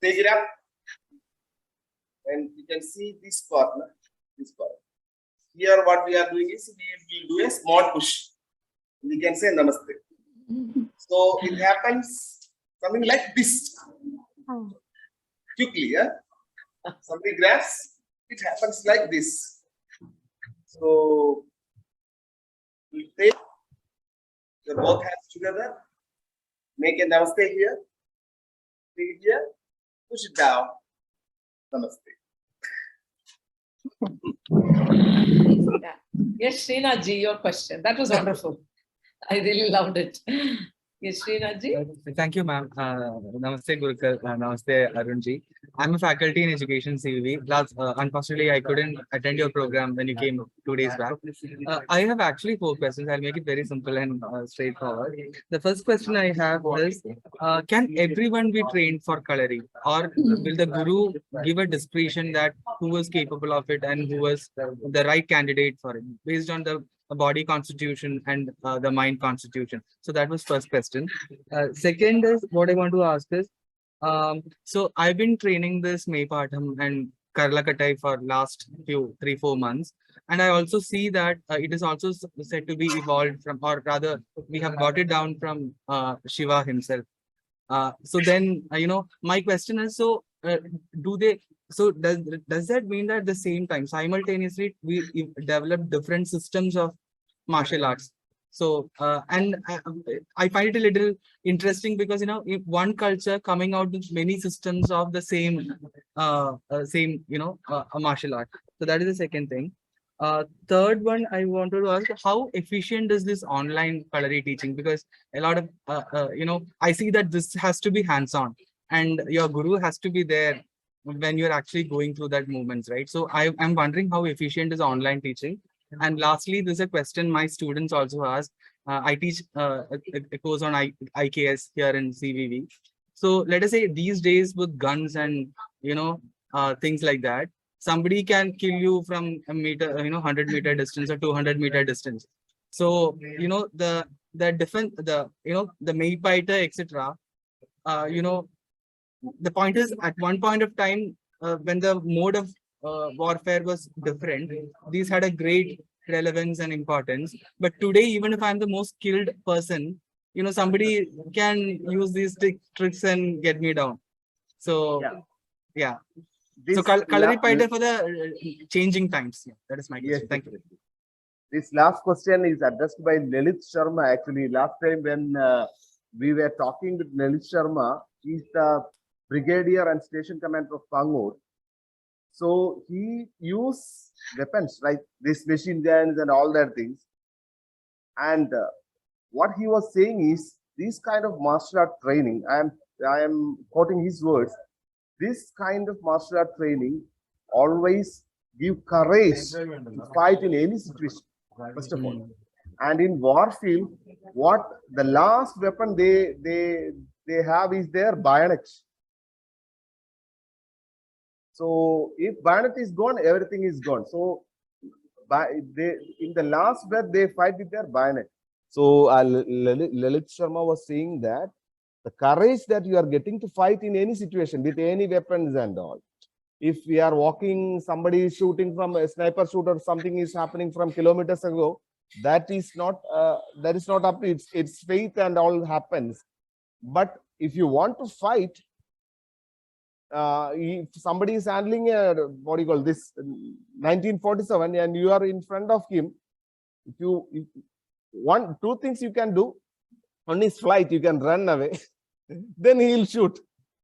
take it up, and you can see this corner. Here what we are doing is we will do a small push. We can say Namaste. So it happens something like this. Quickly, yeah? Somebody grabs, it happens like this. So you take your both hands together, make a Namaste here, take it here, push it down, Namaste.
Yes, Srinath ji, your question. That was wonderful. I really loved it. Yes, Srinath ji.
Thank you, ma'am. Namaste, Gurukkul. Namaste, Arun ji. I'm a faculty in education CVV. Unfortunately, I couldn't attend your program when you came 2 days back. I have actually 4 questions. I'll make it very simple and straightforward. The first question I have is, can everyone be trained for coloring? Or will the Guru give a discretion that who is capable of it and who is the right candidate for it, based on the body constitution and the mind constitution? So that was first question. Second is, what I want to ask is, so I've been training this Maypatham and Karlakatai for last 3-4 months, and I also see that it is also said to be evolved from, or rather we have got it down from Shiva himself. So then my question is, so does that mean that at the same time simultaneously we develop different systems of martial arts? So and I find it a little interesting because if one culture coming out with many systems of the same martial art. So that is the second thing. Third one, I wanted to ask, how efficient is this online Kalari teaching? Because a lot of I see that this has to be hands-on and your Guru has to be there when you're actually going through that movements, right? So I'm wondering how efficient is online teaching. And lastly, there's a question my students also ask. I teach a course on IKS here in CVV. So let us say these days with guns and things like that, somebody can kill you from a meter, 100-meter distance or 200-meter distance. So the defense, the Maypaita, etc. The point is, at one point of time, when the mode of warfare was different, these had a great relevance and importance. But today, even if I'm the most skilled person, somebody can use these tricks and get me down. So yeah. So Kalaripayattu for the changing times. Yeah, that is my question.
Yes,
thank you.
This last question is addressed by Lalit Sharma. Actually, last time when we were talking with Lalit Sharma, he's the brigadier and station commander of Pangur. So he used weapons like these machine guns and all that things. And what he was saying is, this kind of martial art training, I am quoting his words, this kind of martial art training always give courage to fight in any situation, first of all. And in warfield, what the last weapon they have is their bayonet. So if bayonet is gone, everything is gone. So in the last breath, they fight with their bayonet. So Lalit Sharma was saying that the courage that you are getting to fight in any situation with any weapons and all. If we are walking, somebody is shooting from a sniper shoot or something is happening from kilometers ago, that is not up to its faith and all happens. But if you want to fight, if somebody is handling a, what do you call this, 1947, and you are in front of him, two things you can do. One is flight, you can run away, then he will shoot.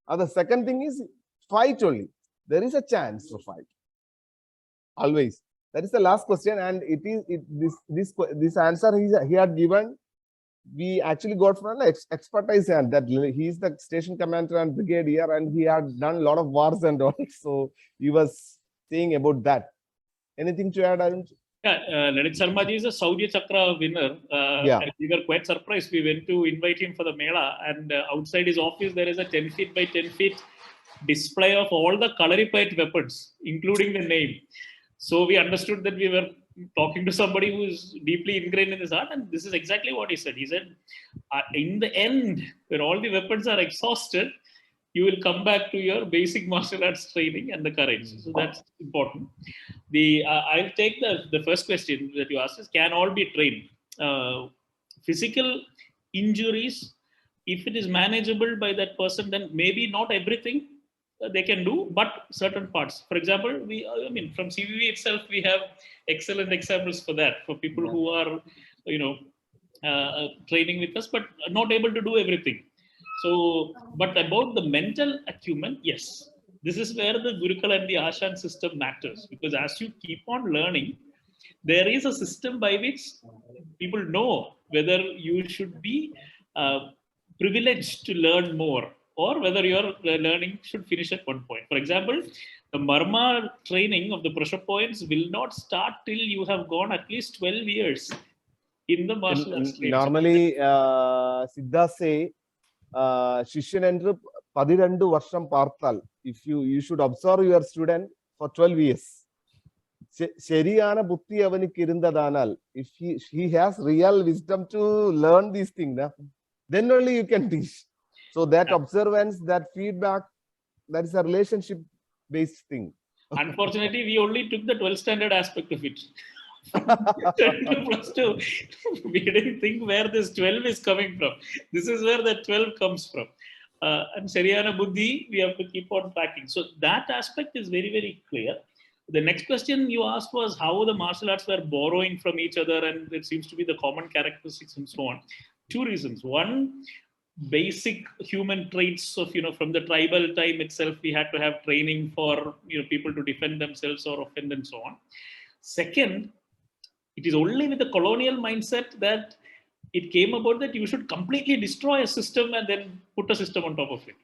And the second thing is fight only. There is a chance to fight. Always. That is the last question, and this answer he had given, we actually got from an expertise, and that he is the station commander and brigadier, and he had done a lot of wars and all. So he was saying about that. Anything to add, Arun?
Yeah, Lalit Sharma ji is a Saudi Chakra winner. And we were quite surprised. We went to invite him for the Mela, and outside his office there is a 10 feet by 10 feet display of all the Kalaripayattu weapons, including the name. So we understood that we were talking to somebody who is deeply ingrained in this art, and this is exactly what he said. He said, in the end, when all the weapons are exhausted, you will come back to your basic martial arts training and the courage. So that's important. I'll take the first question that you asked is, can all be trained? Physical injuries, if it is manageable by that person, then maybe not everything they can do, but certain parts. For example, from CVV itself, we have excellent examples for that, for people who are, training with us, but not able to do everything. So, but about the mental acumen, yes, this is where the Gurukkul and the Ashan system matters, because as you keep on learning, there is a system by which people know whether you should be privileged to learn more, or whether your learning should finish at one point. For example, the Marma training of the pressure points will not start till you have gone at least 12 years in the martial arts training.
Normally, Siddha say, Shishan endru 12 varsham partal. If you should observe your student for 12 years. Sheriyana buddhi avanikku irundadanal, if he has real wisdom to learn these things, then only you can teach. So that observance, that feedback, that is a relationship-based thing.
Unfortunately, we only took the 12th standard aspect of it. Plus 2, we didn't think where this 12 is coming from. This is where the 12 comes from. And Shariyana Buddhi, we have to keep on tracking. So that aspect is very, very clear. The next question you asked was how the martial arts were borrowing from each other, and it seems to be the common characteristics and so on. Two reasons. One, basic human traits of, from the tribal time itself, we had to have training for, people to defend themselves or offend and so on. Second, it is only with the colonial mindset that it came about that you should completely destroy a system and then put a system on top of it.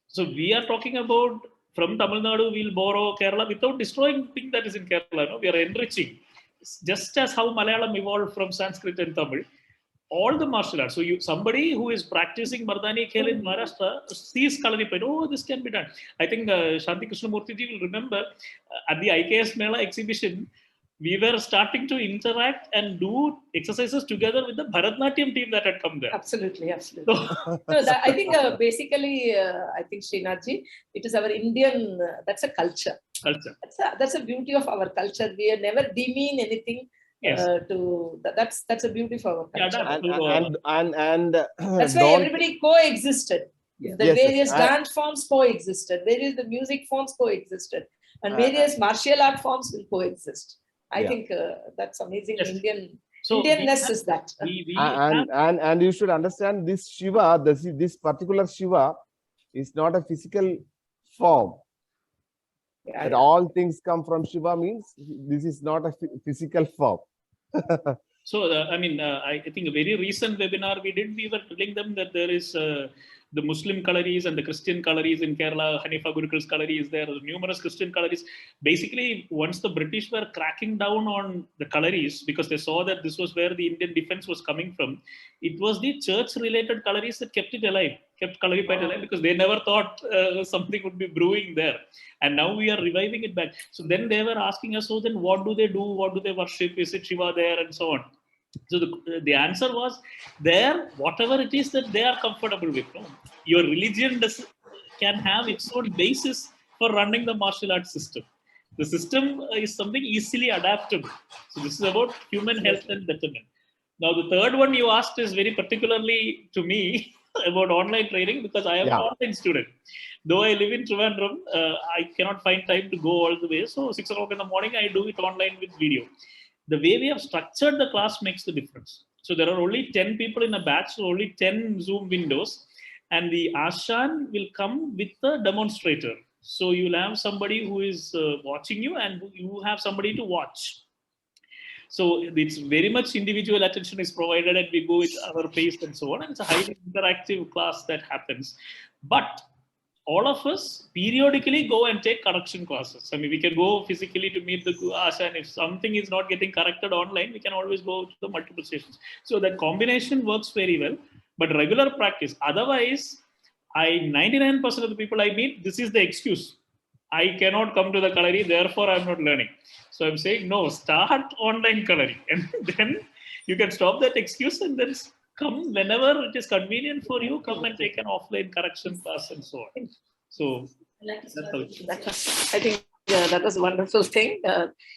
So we are talking about from Tamil Nadu, we'll borrow Kerala without destroying things that is in Kerala. No? We are enriching. Just as how Malayalam evolved from Sanskrit and Tamil, all the martial arts. So somebody who is practicing Mardani Khel in Maharashtra sees Kalaripayattu, oh, this can be done. I think Shanti Krishnamurthy ji will remember at the IKS Mela exhibition, we were starting to interact and do exercises together with the Bharatnatyam team that had come there.
Absolutely, absolutely. I think basically, I think Srinathji, it is our Indian, that's a culture. That's a beauty of our culture. We never demean anything. Yes. That's a beauty of our culture.
And
that's why everybody coexisted. The various dance forms coexisted. The music forms coexisted. And various martial art forms will coexist. I think that's amazing. Yes. Indianness is that.
And you should understand this Shiva, this particular Shiva is not a physical form. All things come from Shiva means this is not a physical form.
So, I think a very recent webinar we were telling them that there is the Muslim Kalaris and the Christian Kalaris in Kerala. Hanifa Gurukkul's Kalari is there. Numerous Christian Kalaris. Basically, once the British were cracking down on the Kalaris because they saw that this was where the Indian defense was coming from, it was the church-related Kalaris that kept it alive, kept Kalaripayattu alive, because they never thought something would be brewing there. And now we are reviving it back. So then they were asking us, so then what do they do? What do they worship? Is it Shiva there? And so on. So the answer was there, whatever it is that they are comfortable with. No? Your religion can have its own basis for running the martial arts system. The system is something easily adaptable. So this is about human health and betterment. Now the third one you asked is very particularly to me about online training, because I am an online student. Though I live in Trivandrum, I cannot find time to go all the way. So 6 o'clock in the morning, I do it online with video. The way we have structured the class makes the difference. So there are only 10 people in a batch, so only 10 Zoom windows, and the Ashan will come with the demonstrator. So you'll have somebody who is watching you, and you have somebody to watch. So it's very much individual attention is provided, and we go with our pace and so on. And it's a highly interactive class that happens. But all of us periodically go and take correction classes. I mean, we can go physically to meet the Asha, and if something is not getting corrected online, we can always go to the multiple sessions. So that combination works very well, but regular practice. Otherwise, 99% of the people I meet, this is the excuse. I cannot come to the Kalari, therefore I'm not learning. So I'm saying, no, start online Kalari, and then you can stop that excuse and then come whenever it is convenient for you, come and take an offline correction class and so on. So
I think that was a wonderful thing.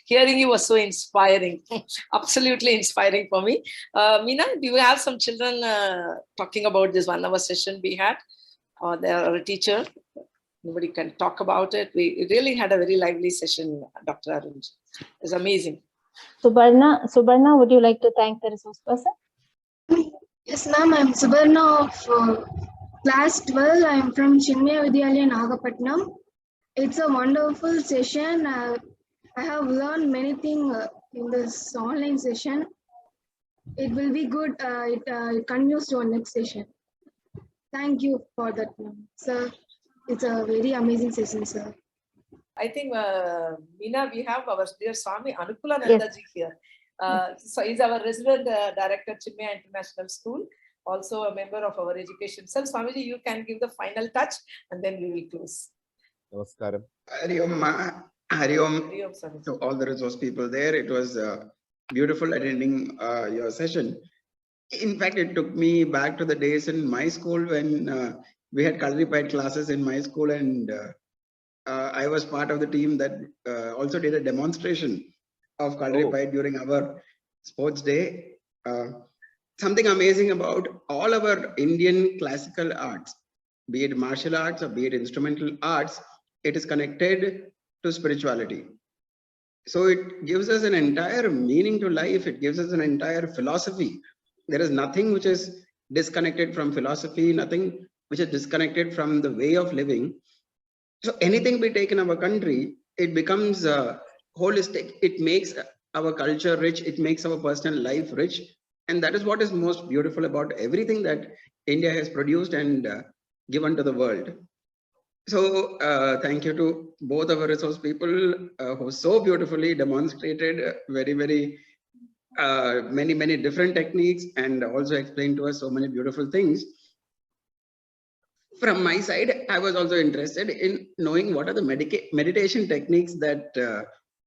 Hearing you was so inspiring, absolutely inspiring for me. Meena, do you have some children talking about this 1 hour session we had? Or they are a teacher? Nobody can talk about it. We really had a very lively session, Dr. Arun. It's amazing.
Subarna, would you like to thank the resource person?
Yes, ma'am. I'm Subarna of class 12. I'm from Chinmaya Vidyalaya, Nagapatnam. It's a wonderful session. I have learned many things in this online session. It will be good. It continues to our next session. Thank you for that, sir. It's a very amazing session, sir.
I think, Meena, we have our dear Swami Anukulananda ji here. So he's our resident director, Chinmaya International School, also a member of our education cell. Swamiji, you can give the final touch and then we will close.
Namaskaram. Hari Om to all the resource people there. It was beautiful attending your session. In fact, it took me back to the days in my school when we had Kalaripayattu classes in my school, and I was part of the team that also did a demonstration of Kalaripayattu during our sports day. Something amazing about all our Indian classical arts, be it martial arts or be it instrumental arts, it is connected to spirituality. So it gives us an entire meaning to life. It gives us an entire philosophy. There is nothing which is disconnected from philosophy, nothing which is disconnected from the way of living. So anything we take in our country, it becomes holistic. It makes our culture rich. It makes our personal life rich. And that is what is most beautiful about everything that India has produced and given to the world. So thank you to both our resource people who so beautifully demonstrated many different techniques and also explained to us so many beautiful things. From my side, I was also interested in knowing what are the meditation techniques that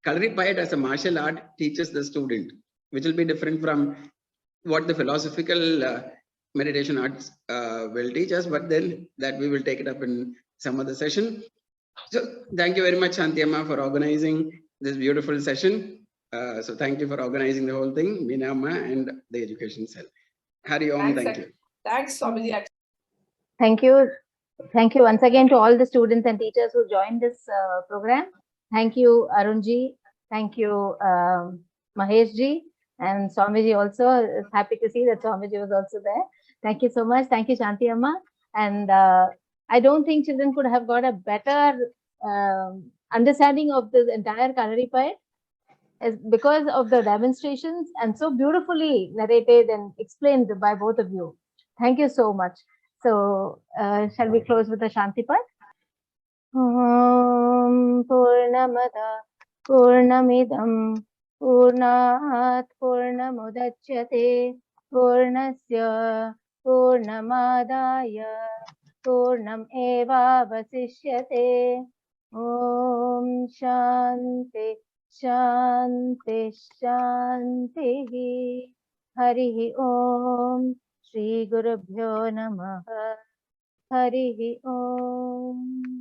Kalaripayattu as a martial art teaches the student, which will be different from what the philosophical meditation arts will teach us, but then that we will take it up in some other session. So thank you very much, Shanti Amma, for organizing this beautiful session. So thank you for organizing the whole thing, Meena Amma and the education cell. Hari Om, thank you.
Thanks, Swamiji.
Thank you. Thank you once again to all the students and teachers who joined this program. Thank you, Arunji. Thank you, Maheshji. And Swamiji also is happy to see that Swamiji was also there. Thank you so much. Thank you, Shanti Amma. And I don't think children could have got a better understanding of this entire Kalaripayattu because of the demonstrations and so beautifully narrated and explained by both of you. Thank you so much. So, shall we close with the Shanti Path? Om Purnamada Purnamidam Purnat Purnamudachyate Purnasya Purnamadaya Purnam Eva Vasishyate. Om Shanti Shanti Shanti. Hari Om. Shri Gurubhyo Namaha. Hari Om.